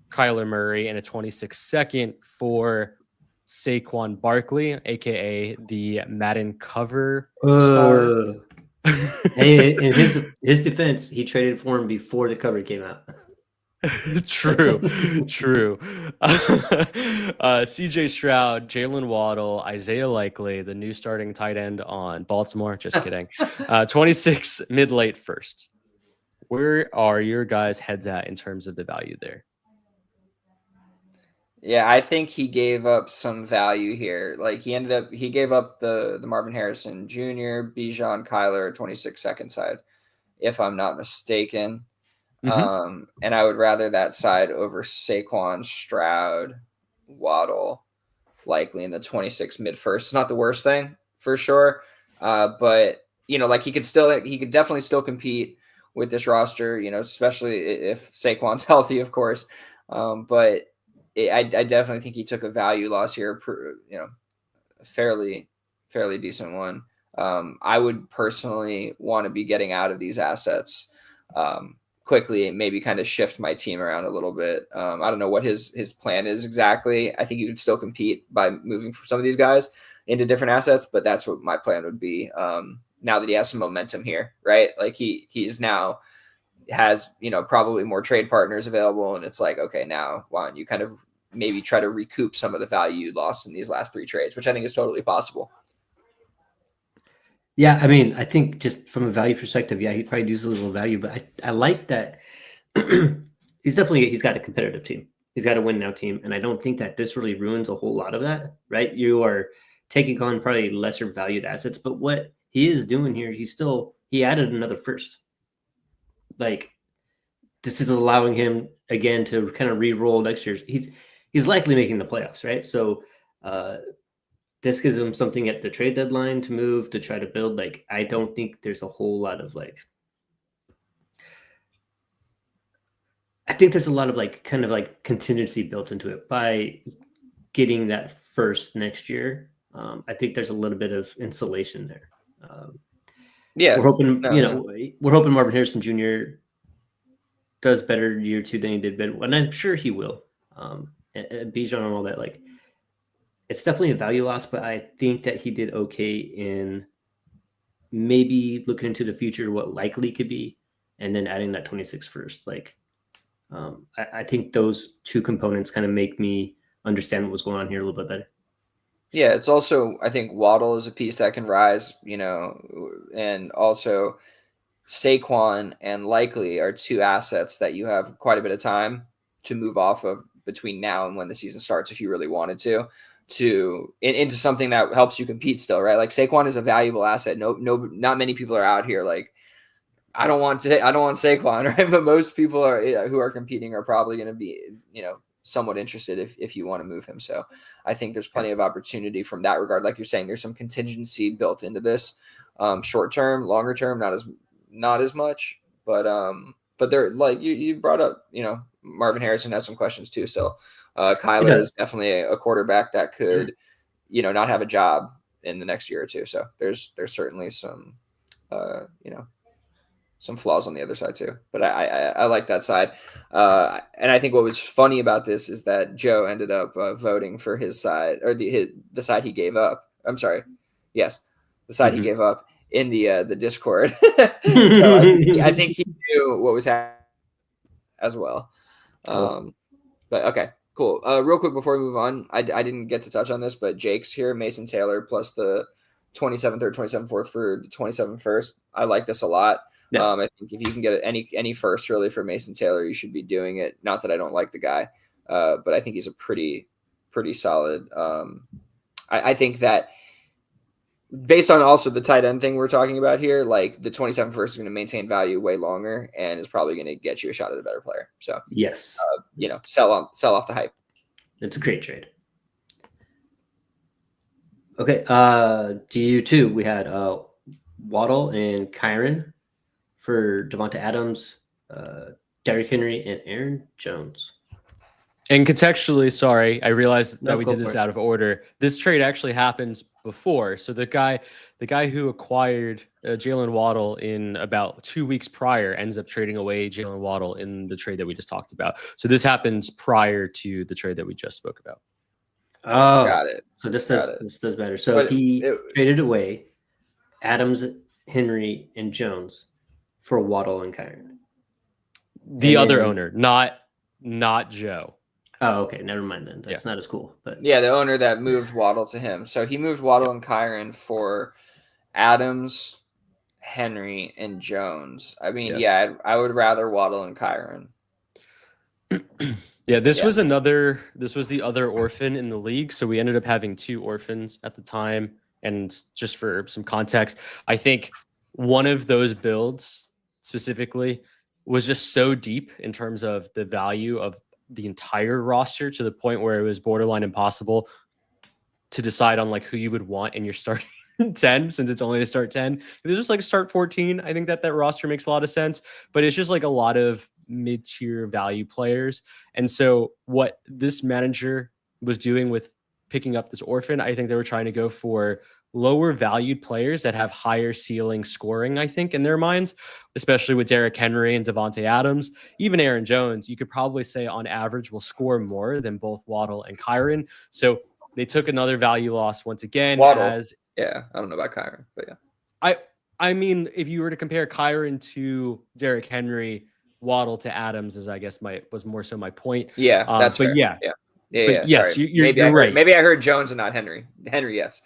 Kyler Murray, and a 26-second for Saquon Barkley, aka the Madden cover star. Hey, in his defense, he traded for him before the cover came out. True. CJ Stroud, Jalen Waddle, Isaiah Likely, the new starting tight end on Baltimore. Just kidding. 26 mid-late first. Where are your guys' heads at in terms of the value there? Yeah, I think he gave up some value here. Like he gave up the Marvin Harrison Jr., Bijan, Kyler, 26-second side, if I'm not mistaken. And I would rather that side over Saquon, Stroud, Waddle, likely in the 26 mid first. It's not the worst thing for sure. But like he could definitely still compete with this roster, especially if Saquon's healthy, of course. But I definitely think he took a value loss here, a fairly decent one. I would personally want to be getting out of these assets quickly and maybe kind of shift my team around a little bit. I don't know what his plan is exactly. I think he would still compete by moving some of these guys into different assets, but that's what my plan would be. Now that he has some momentum here, right? Like he's now has, probably more trade partners available. And it's like, okay, now why don't you kind of maybe try to recoup some of the value you lost in these last 3 trades, which I think is totally possible. Yeah, I mean, I think just from a value perspective, yeah, he probably loses a little value, but I like that he's got a competitive team. He's got a win now team, and I don't think that this really ruins a whole lot of that, right? You are taking on probably lesser valued assets, but what he is doing here, he added another first. Like this is allowing him again to kind of re-roll next year's. He's likely making the playoffs, right? So this gives him something at the trade deadline to move to try to build. Like I don't think there's a whole lot of I think there's a lot of kind of contingency built into it by getting that first next year. I think there's a little bit of insulation there. Yeah, we're hoping we're hoping Marvin Harrison Jr. does better year 2 than he did, and I'm sure he will. And Bijan and all that, it's definitely a value loss, but I think that he did okay in maybe looking into the future, what likely could be, and then adding that 26 first. I think those two components kind of make me understand what was going on here a little bit better. Yeah, it's also, I think Waddle is a piece that can rise, and also Saquon and Likely are 2 assets that you have quite a bit of time to move off of between now and when the season starts, if you really wanted to into something that helps you compete still, right? Like Saquon is a valuable asset. Not many people are out here like, I don't want Saquon, right? But most people who are competing are probably going to be, somewhat interested if you want to move him. So I think there's plenty of opportunity from that regard. Like you're saying, there's some contingency built into this, short term, longer term, not as much, but they're like you brought up, Marvin Harrison has some questions too. Still, Kyler is definitely a quarterback that could, not have a job in the next year or two. So there's certainly some, some flaws on the other side too. But I like that side. And I think what was funny about this is that Joe ended up voting for his side, or the side he gave up. I'm sorry. Yes, the side he gave up in the Discord. So I think he knew what was happening as well. Cool. But okay, cool. Real quick before we move on, I didn't get to touch on this, but Jake's here, Mason Taylor plus the 27th or 27th for the 27th first. I like this a lot. Yeah. I think if you can get any first really for Mason Taylor, you should be doing it. Not that I don't like the guy, but I think he's a pretty solid. I think that based on also the tight end thing we're talking about here, like the 27th first is going to maintain value way longer and is probably going to get you a shot at a better player. So yes, sell off the hype. It's a great trade. Okay, DU2, we had Waddle and Kyron for Devonta Adams, Derrick Henry, and Aaron Jones. And contextually, sorry, I realized that we did this out of order. This trade actually happened before. So the guy who acquired Jalen Waddle in about 2 weeks prior ends up trading away Jalen Waddle in the trade that we just talked about. So this happens prior to the trade that we just spoke about. Oh, got it. So this does better. So he traded away Adams, Henry, and Jones for Waddle and Kyron. The other owner, not Joe. Oh, okay. Never mind then. That's not as cool. But yeah, the owner that moved Waddle to him. So he moved Waddle and Kyron for Adams, Henry, and Jones. I mean, I would rather Waddle and Kyron. This was the other orphan in the league. So we ended up having 2 orphans at the time. And just for some context, I think one of those builds specifically was just so deep in terms of the value of the entire roster to the point where it was borderline impossible to decide on like who you would want in your starting 10, since it's only a start 10. If it's just like a start 14, I think that roster makes a lot of sense, but it's just like a lot of mid-tier value players. And so what this manager was doing with picking up this orphan, I think they were trying to go for lower valued players that have higher ceiling scoring, I think, in their minds, especially with Derrick Henry and Devonta Adams. Even Aaron Jones, you could probably say on average will score more than both Waddle and Kyron. So they took another value loss once again. Waddle. I don't know about Kyron, but yeah. I mean, if you were to compare Kyron to Derrick Henry, Waddle to Adams is, I guess, was more so my point. Yeah, that's but fair. Yeah. Yeah. Yes, you're right. Maybe I heard Jones and not Henry. Henry, yes.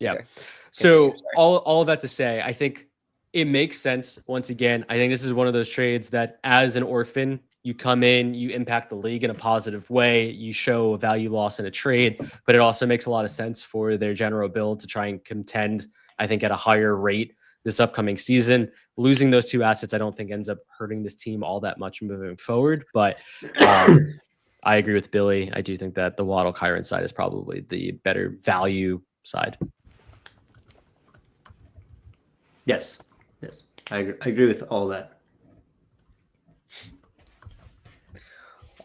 Yeah. Okay. So all of that to say, I think it makes sense. Once again, I think this is one of those trades that as an orphan, you come in, you impact the league in a positive way, you show a value loss in a trade, but it also makes a lot of sense for their general build to try and contend, I think, at a higher rate this upcoming season. Losing those 2 assets, I don't think ends up hurting this team all that much moving forward, but I agree with Billy. I do think that the Waddle Kyron side is probably the better value side. Yes. I agree with all that.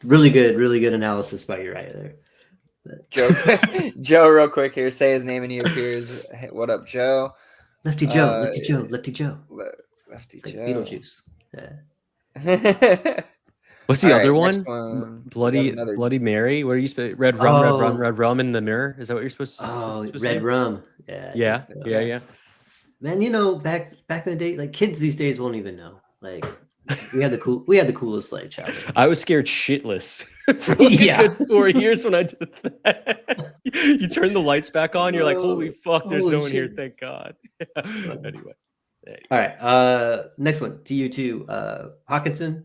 Really good analysis by you right there. Joe, real quick here, say his name and he appears. Hey, what up, Joe? Lefty Joe. Lefty Joe. Lefty it's like Joe. Beetlejuice. Yeah. What's the other one? Bloody Mary. What are you red rum in the mirror? Is that what you're supposed to say? Oh, red rum. Yeah. Man, back in the day, like kids these days won't even know. Like we had the coolest like childhood. I was scared shitless for like a good 4 years when I did that. You turn the lights back on, you're like, holy fuck, there's no one here, thank God. Anyway. All right. Next one. DU2 Hawkinson,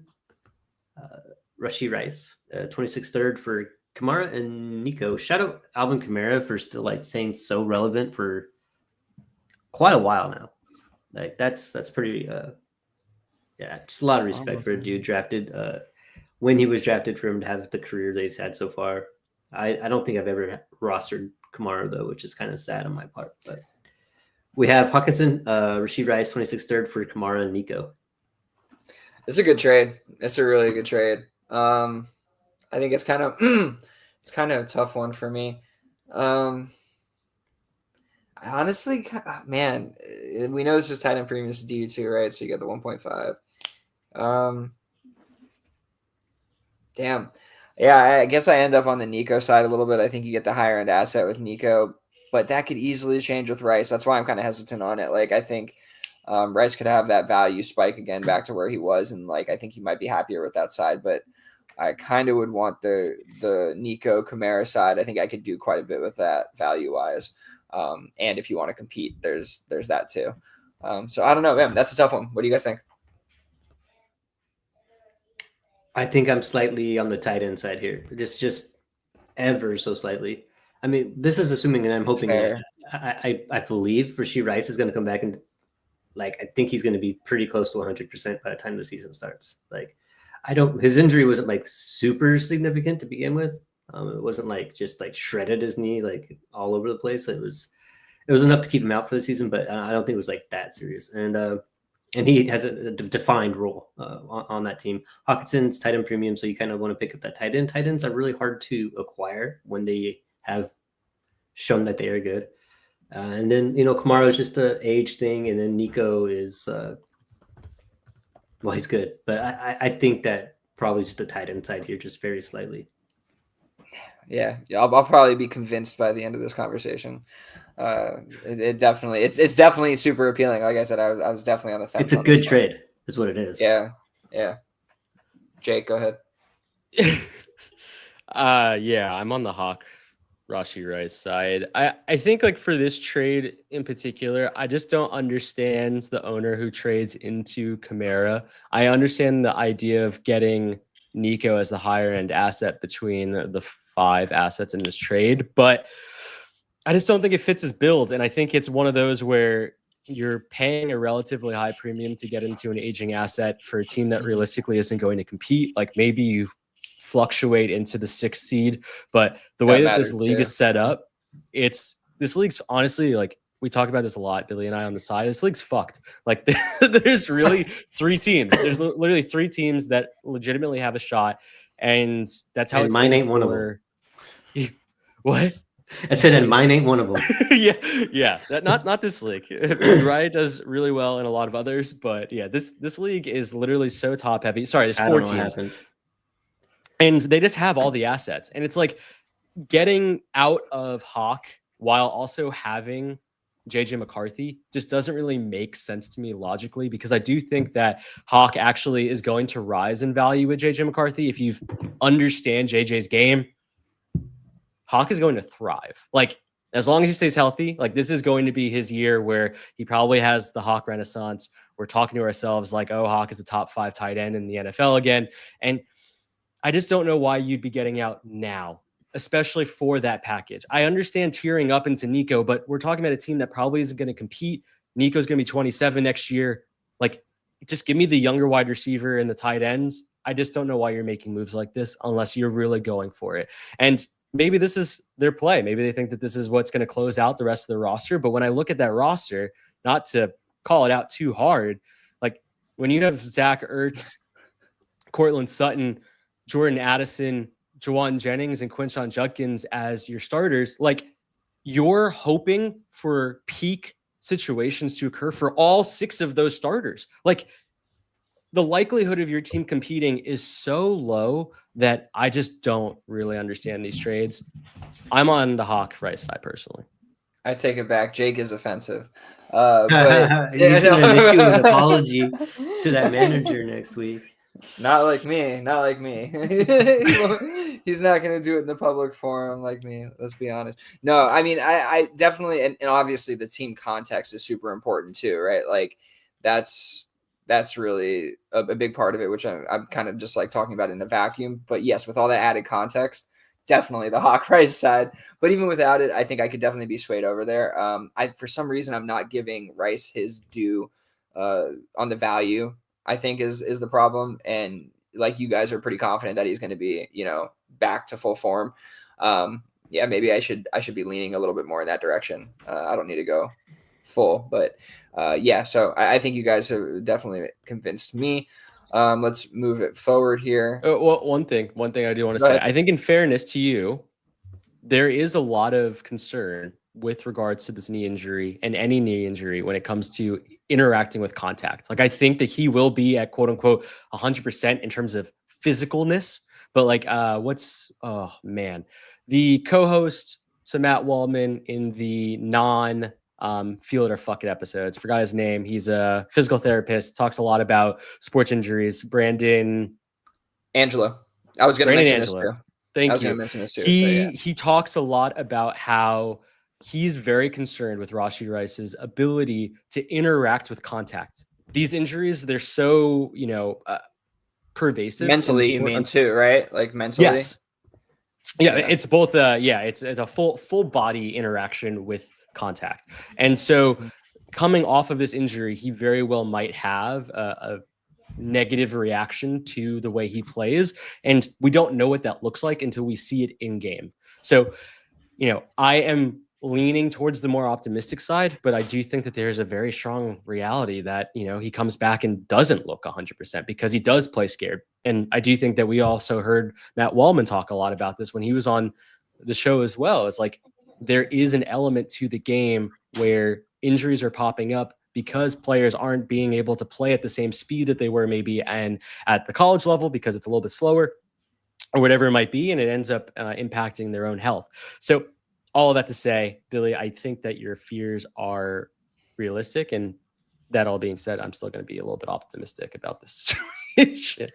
Rashee Rice, 26th third for Kamara and Nico. Shout out Alvin Kamara for still like staying so relevant for quite a while now. Like that's pretty just a lot of respect for a dude drafted when he was drafted, for him to have the career that he's had so far. I don't think I've ever rostered Kamara though, which is kind of sad on my part. But we have Hawkinson, Rashee Rice, 26th third for Kamara and Nico. It's a good trade. It's a really good trade. I think it's kind of a tough one for me. Honestly, man, we know this is tight end premium. This is DU2, right? So you got the 1.5. Damn. Yeah, I guess I end up on the Nico side a little bit. I think you get the higher end asset with Nico, but that could easily change with Rice. That's why I'm kind of hesitant on it. Like, I think Rice could have that value spike again back to where he was, and like I think he might be happier with that side. But I kind of would want the Nico Kamara side. I think I could do quite a bit with that value wise. And if you want to compete, there's that too. So I don't know, man. That's a tough one. What do you guys think? I think I'm slightly on the tight end side here. Just ever so slightly. I mean, this is assuming, and I'm hoping Fair. I believe Rashee Rice is going to come back, and like I think he's going to be pretty close to 100% by the time the season starts. Like, his injury wasn't like super significant to begin with. It wasn't like just like shredded his knee like all over the place. It was enough to keep him out for the season, but I don't think it was like that serious. And he has a defined role on that team. Hawkinson's tight end premium, so you kind of want to pick up that tight end. Tight ends are really hard to acquire when they have shown that they are good. And then, Kamara is just the age thing, and then Nico is, he's good. But I think that probably just the tight end side here, just very slightly. Yeah, I'll probably be convinced by the end of this conversation. It definitely, it's definitely super appealing. Like I said, I was definitely on the fence. It's a good trade, is what it is. Yeah. Jake, go ahead. Yeah, I'm on the Hawk Rashee Rice side. I think like for this trade in particular, I just don't understand the owner who trades into Kamara. I understand the idea of getting Nico as the higher end asset between the 5 assets in this trade, but I just don't think it fits his build. And I think it's one of those where you're paying a relatively high premium to get into an aging asset for a team that realistically isn't going to compete. Like maybe you fluctuate into the 6th seed, but the way that this league is set up, this league's honestly, like we talk about this a lot, Billy and I on the side, this league's fucked. Like there's really 3 teams. There's literally 3 teams that legitimately have a shot. And that's how and it's mine ain't one of them. What? I said, and mine ain't one of them. yeah. Not this league. Uriah does really well in a lot of others, but yeah, this league is literally so top heavy. Sorry, there's 4 teams, and they just have all the assets, and it's like getting out of Hawk while also having JJ McCarthy just doesn't really make sense to me logically, because I do think that Hawk actually is going to rise in value with JJ McCarthy. If you understand JJ's game, Hawk is going to thrive. Like, as long as he stays healthy, like this is going to be his year where he probably has the Hawk renaissance. We're talking to ourselves like, oh, Hawk is a top 5 tight end in the NFL again. And I just don't know why you'd be getting out now, especially for that package. I understand tearing up into Nico, but we're talking about a team that probably isn't going to compete. Nico's going to be 27 next year. Like, just give me the younger wide receiver and the tight ends. I just don't know why you're making moves like this unless you're really going for it. And maybe this is their play. Maybe they think that this is what's going to close out the rest of the roster. But when I look at that roster, not to call it out too hard, like when you have Zach Ertz, Cortland Sutton, Jordan Addison, Juwan Jennings, and Quinshon Judkins as your starters, like you're hoping for peak situations to occur for all 6 of those starters. Like the likelihood of your team competing is so low that I just don't really understand these trades. I'm on the Hawk Rice side personally. I take it back. Jake is offensive. But he's going to issue an apology to that manager next week. Not like me. He's not going to do it in the public forum like me. Let's be honest. No, I mean, I definitely, and obviously the team context is super important too, right? Like that's really a big part of it, which I'm kind of just like talking about in a vacuum. But yes, with all that added context, definitely the Hawk Rice side. But even without it, I think I could definitely be swayed over there. For some reason, I'm not giving Rice his due on the value, I think is the problem. And like you guys are pretty confident that he's going to be, back to full form. Yeah, maybe I should be leaning a little bit more in that direction. I don't need to go full, but yeah, so I think you guys have definitely convinced me. Let's move it forward here. Well, one thing I do want to say, I think in fairness to you, there is a lot of concern with regards to this knee injury and any knee injury when it comes to interacting with contact. Like I think that he will be at quote unquote 100% in terms of physicalness, but like the co-host to Matt Wallman in the non Feel It or Fuck It episodes, forgot his name. He's a physical therapist, talks a lot about sports injuries. Brandon Angelo. I was going to mention Angelo. this too. Thank you. He talks a lot about how he's very concerned with Rashid Rice's ability to interact with contact. These injuries, they're so, pervasive. Mentally, you mean too, right? Like mentally? Yes. Yeah, it's both. It's a full body interaction with contact. And so coming off of this injury, he very well might have a negative reaction to the way he plays. And we don't know what that looks like until we see it in game. So, I am leaning towards the more optimistic side, but I do think that there's a very strong reality that, he comes back and doesn't look 100% because he does play scared. And I do think that we also heard Matt Wallman talk a lot about this when he was on the show as well. It's like there is an element to the game where injuries are popping up because players aren't being able to play at the same speed that they were maybe and at the college level because it's a little bit slower or whatever it might be. And it ends up impacting their own health. So all of that to say, Billy, I think that your fears are realistic. And that all being said, I'm still going to be a little bit optimistic about this situation.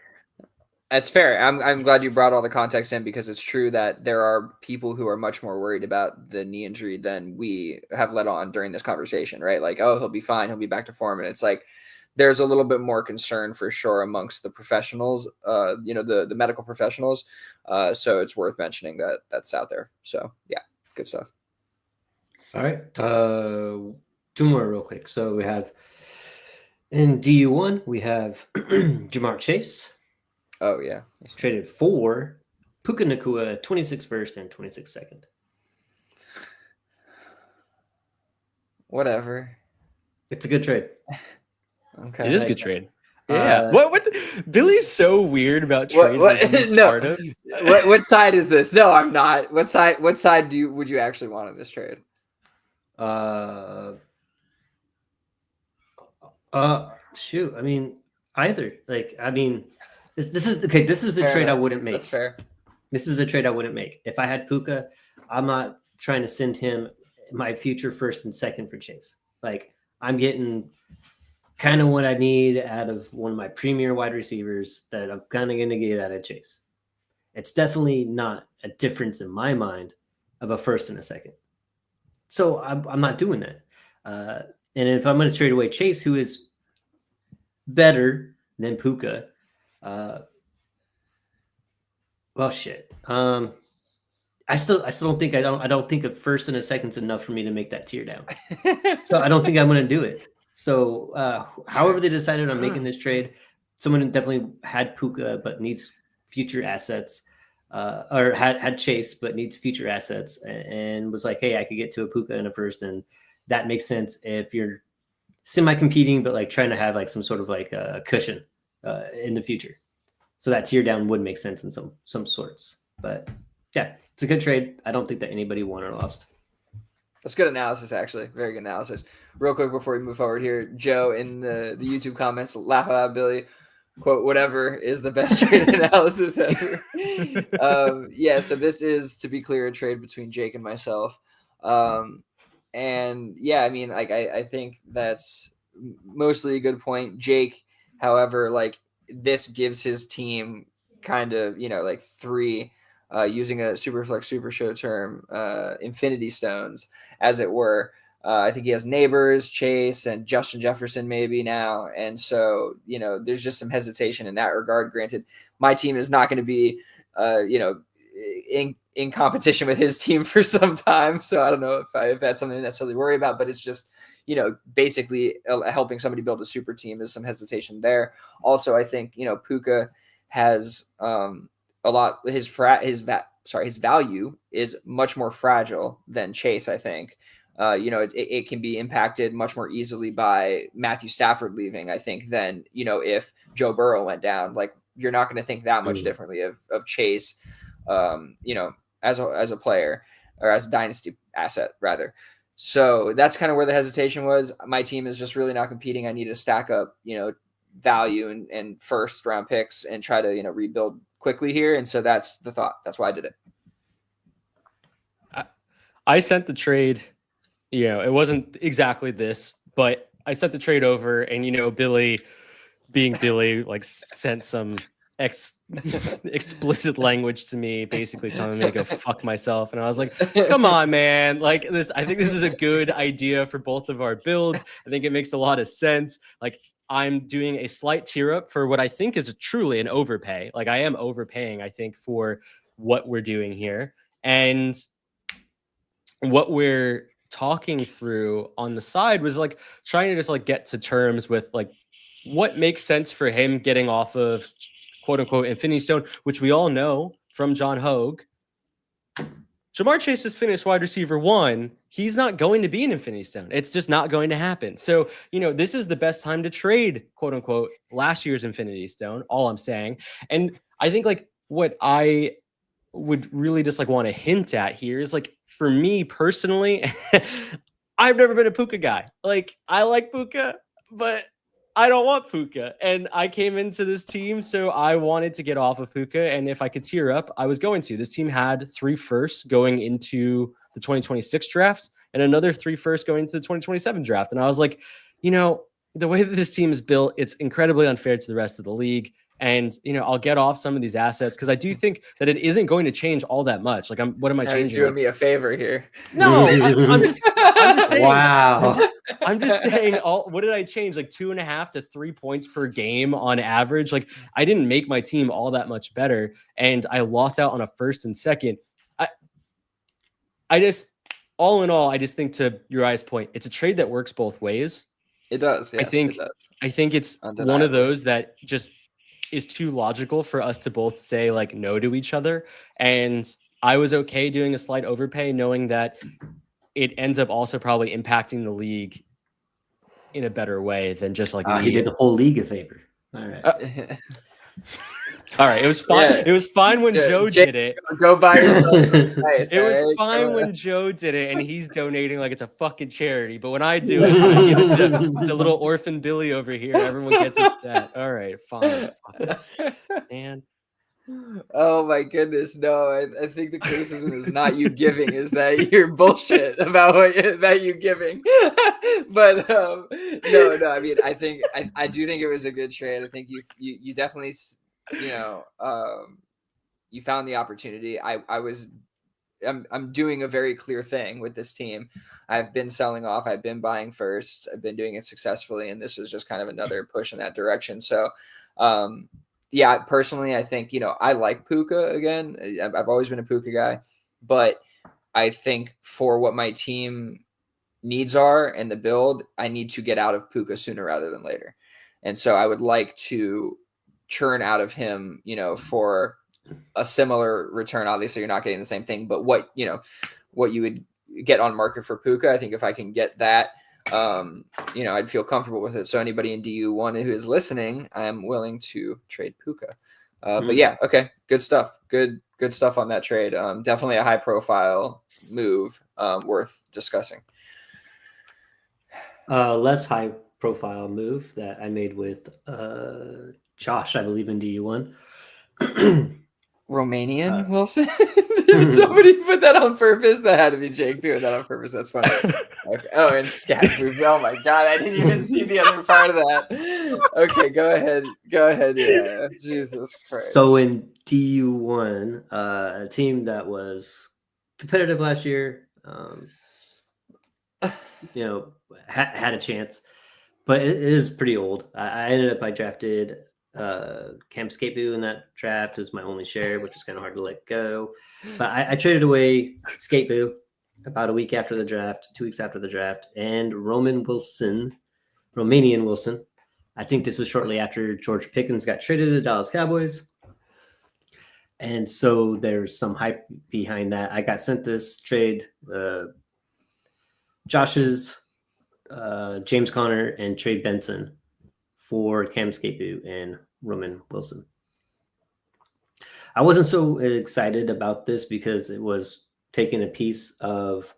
That's fair. I'm glad you brought all the context in because it's true that there are people who are much more worried about the knee injury than we have let on during this conversation, right? Like, oh, he'll be fine. He'll be back to form. And it's like, there's a little bit more concern for sure amongst the professionals, the medical professionals. So it's worth mentioning that that's out there. So yeah, good stuff. All right. 2 more real quick. So we have in DU1, we have Jamar Chase. Oh, yeah. Traded for Puka Nacua, 26 first and 26 second. Whatever. It's a good trade. Okay. It is a good trade. Yeah. Billy's so weird about trades. What side is this? No, I'm not. What side would you actually want in this trade? Shoot. I mean, either. This is okay. This is a trade I wouldn't make. That's fair. This is a trade I wouldn't make. If I had Puka, I'm not trying to send him my future first and second for Chase. Like, I'm getting kind of what I need out of one of my premier wide receivers that I'm kind of going to get out of Chase. It's definitely not a difference in my mind of a first and a second. So I'm not doing that. And if I'm going to trade away Chase, who is better than Puka, well, shit. I still don't think I don't think a first and a second's enough for me to make that tier down. So I don't think I'm going to do it. So however they decided on making this trade, someone definitely had Puka but needs future assets, or had Chase but needs future assets, and was like, hey, I could get to a Puka in a first, and that makes sense if you're semi-competing but like trying to have like some sort of like a cushion in the future. So that tier down would make sense in some sorts. But yeah, it's a good trade. I don't think that anybody won or lost. That's good analysis, actually. Very good analysis. Real quick before we move forward here, Joe in the YouTube comments, laugh out, Billy, quote, whatever is the best trade analysis ever. So this is, to be clear, a trade between Jake and myself. And yeah, I mean, like, I think that's mostly a good point. Jake, however, like, this gives his team kind of, like three, using a Superflex Super Show term, infinity stones, as it were. I think he has Neighbors, Chase, and Justin Jefferson maybe now. And so, there's just some hesitation in that regard. Granted, my team is not going to be, in competition with his team for some time. So I don't know if that's something to necessarily worry about, but it's just, basically helping somebody build a super team is some hesitation there. Also, I think, Puka has a lot, his value is much more fragile than Chase, I think. It can be impacted much more easily by Matthew Stafford leaving, I think, than, if Joe Burrow went down. Like, you're not going to think that much differently of Chase, as a player, or as a dynasty asset rather. So that's kind of where the hesitation was. My team is just really not competing. I need to stack up, value and first round picks and try to, rebuild quickly here. And so that's the thought. That's why I did it. I sent the trade, it wasn't exactly this, but I sent the trade over and, Billy being Billy, like sent some explicit language to me, basically telling me to go fuck myself. And I was like, come on, man. Like this, I think this is a good idea for both of our builds. I think it makes a lot of sense. Like I'm doing a slight tier up for what I think is truly an overpay. Like I am overpaying, I think, for what we're doing here. And what we're talking through on the side was like trying to just like get to terms with like what makes sense for him getting off of quote unquote Infinity Stone, which we all know from John Hogue. Jamar Chase just finished wide receiver 1. He's not going to be an Infinity Stone. It's just not going to happen. So, this is the best time to trade, quote unquote, last year's Infinity Stone, all I'm saying. And I think like what I would really just like want to hint at here is like, for me personally, I've never been a Puka guy. Like I like Puka, but I don't want Puka. And I came into this team, so I wanted to get off of Puka. And if I could tier up, I was going to. This team had 3 firsts going into the 2026 draft and another 3 firsts going into the 2027 draft. And I was like, the way that this team is built, it's incredibly unfair to the rest of the league. And, I'll get off some of these assets because I do think that it isn't going to change all that much. Like, what am I changing? He's doing me a favor here. No, I'm just saying. Wow. I'm just saying, what did I change? Like 2.5 to 3 points per game on average. Like, I didn't make my team all that much better, and I lost out on a first and second. I just, all in all, I just think to Uriah's point, it's a trade that works both ways. It does. Yes, I think it's one of those that just is too logical for us to both say like no to each other. And I was okay doing a slight overpay, knowing that it ends up also probably impacting the league in a better way than just like he did the whole league a favor. All right. All right. It was fine. Yeah. It was fine when Joe did it. Go buy yourself. Nice, it was fine when Joe did it, and he's donating like it's a fucking charity. But when I do it, I give it to little orphan Billy over here. Everyone gets upset. All right, fine. Man. Oh my goodness, no! I think the criticism is not you giving, is that you're bullshit about that you giving. But no. I mean, I do think it was a good trade. I think you definitely, you found the opportunity. I'm doing a very clear thing with this team. I've been selling off. I've been buying first. I've been doing it successfully, and this was just kind of another push in that direction. So. Yeah, personally, I think, I like Puka again. I've always been a Puka guy, but I think for what my team needs are and the build, I need to get out of Puka sooner rather than later. And so I would like to churn out of him, for a similar return. Obviously, you're not getting the same thing, but what you would get on market for Puka, I think if I can get that, I'd feel comfortable with it. So anybody in DU1 who is listening, I'm willing to trade Puka. But yeah, okay, good stuff. Good stuff on that trade. Definitely a high profile move, worth discussing. Less high profile move that I made with Josh, I believe, in DU1. Romanian Wilson. Did somebody put that on purpose? That had to be Jake doing that on purpose. That's funny. Okay. Oh, and scat moves. Oh my god, I didn't even see the other part of that. Okay, go ahead. Yeah. Jesus Christ. So in DU1, a team that was competitive last year, had a chance, but it is pretty old. I drafted Cam Skateboo in that draft. It was my only share, which is kind of hard to let go. But I traded away Skateboo about a week after the draft, 2 weeks after the draft, and Romanian Wilson. I think this was shortly after George Pickens got traded to the Dallas Cowboys. And so there's some hype behind that. I got sent this trade, Josh's James Conner and Trey Benson for Cam Skateboo and Roman Wilson. I wasn't so excited about this because it was taking a piece of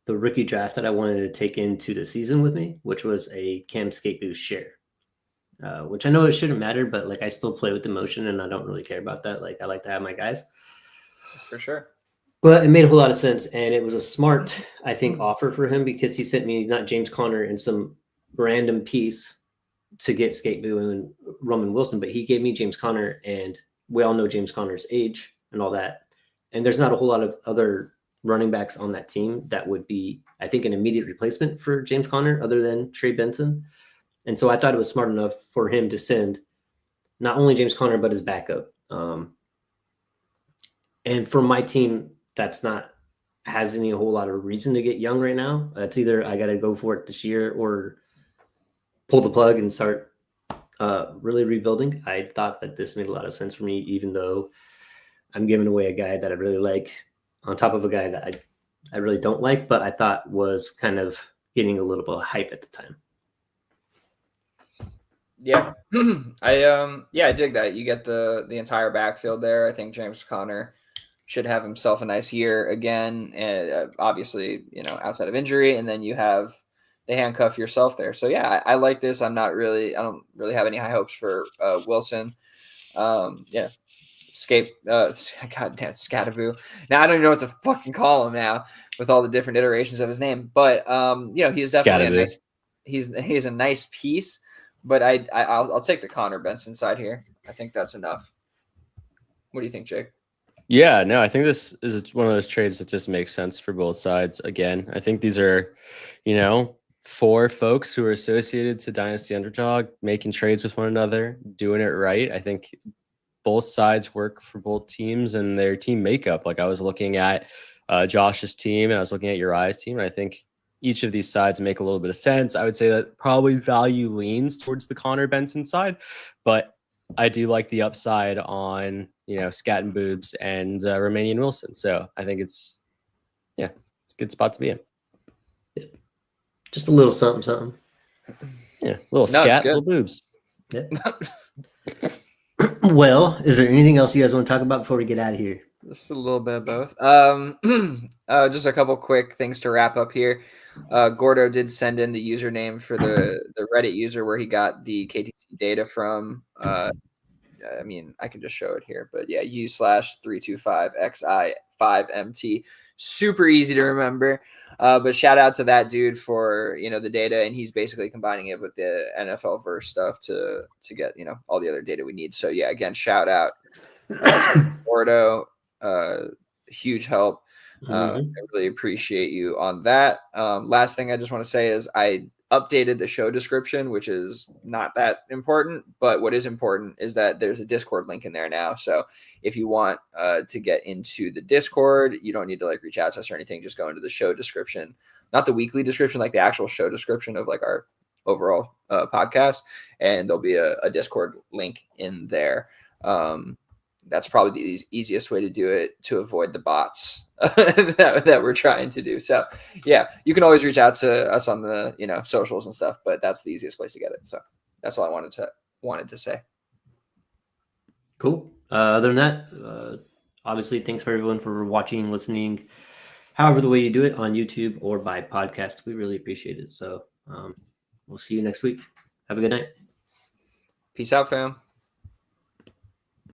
the rookie draft that I wanted to take into the season with me, which was a Cam Skate Boost share. Which I know it shouldn't matter, but like I still play with emotion and I don't really care about that. Like I like to have my guys. For sure. But it made a whole lot of sense. And it was a smart, I think, offer for him because he sent me not James Conner and some random piece to get Skate Boo and Roman Wilson, but he gave me James Conner, and we all know James Conner's age and all that. And there's not a whole lot of other running backs on that team that would be, I think, an immediate replacement for James Conner other than Trey Benson. And so I thought it was smart enough for him to send not only James Conner, but his backup. And for my team, that's not has any a whole lot of reason to get young right now. It's either I got to go for it this year or pull the plug and start really rebuilding. I thought that this made a lot of sense for me, even though I'm giving away a guy that I really like on top of a guy that I really don't like, but I thought was kind of getting a little bit of hype at the time. Yeah. I dig that. You get the entire backfield there. I think James Conner should have himself a nice year again, and obviously, outside of injury, and then you have the handcuff yourself there. So yeah, I like this. I don't really have any high hopes for Wilson. Yeah. Goddamn Scataboo. Now I don't even know what to fucking call him now with all the different iterations of his name. But he's definitely he's a nice piece. But I'll take the Connor Benson side here. I think that's enough. What do you think, Jake? Yeah, no, I think this is one of those trades that just makes sense for both sides. Again, I think these are, 4 folks who are associated to Dynasty Underdog, making trades with one another, doing it right. I think both sides work for both teams and their team makeup. Like I was looking at Josh's team and I was looking at Uriah's team. And I think each of these sides make a little bit of sense. I would say that probably value leans towards the Connor Benson side, but I do like the upside on, Scat and Boobs and Romanian Wilson. So I think it's a good spot to be in. Just a little something. Yeah, little scat, little boobs. Yeah. Well, is there anything else you guys want to talk about before we get out of here? Just a little bit of both. Just a couple quick things to wrap up here. Gordo did send in the username for the Reddit user where he got the KTC data from. I can just show it here, but yeah, U/325XI5MT. Super easy to remember. But shout out to that dude for the data, and he's basically combining it with the NFL verse stuff to get all the other data we need. So yeah, again, shout out Gordo, huge help. I really appreciate you on that. Last thing I just want to say is I updated the show description, which is not that important, but what is important is that there's a Discord link in there now. So if you want to get into the Discord, you don't need to reach out to us or anything. Just go into the show description, not the weekly description, like the actual show description of our overall podcast, and there'll be a Discord link in there. That's probably the easiest way to do it to avoid the bots that we're trying to do. So yeah, you can always reach out to us on the socials and stuff, but that's the easiest place to get it. So that's all I wanted to say. Cool. Other than that, obviously, thanks for everyone for watching, listening, however the way you do it on YouTube or by podcast. We really appreciate it. So we'll see you next week. Have a good night. Peace out, fam.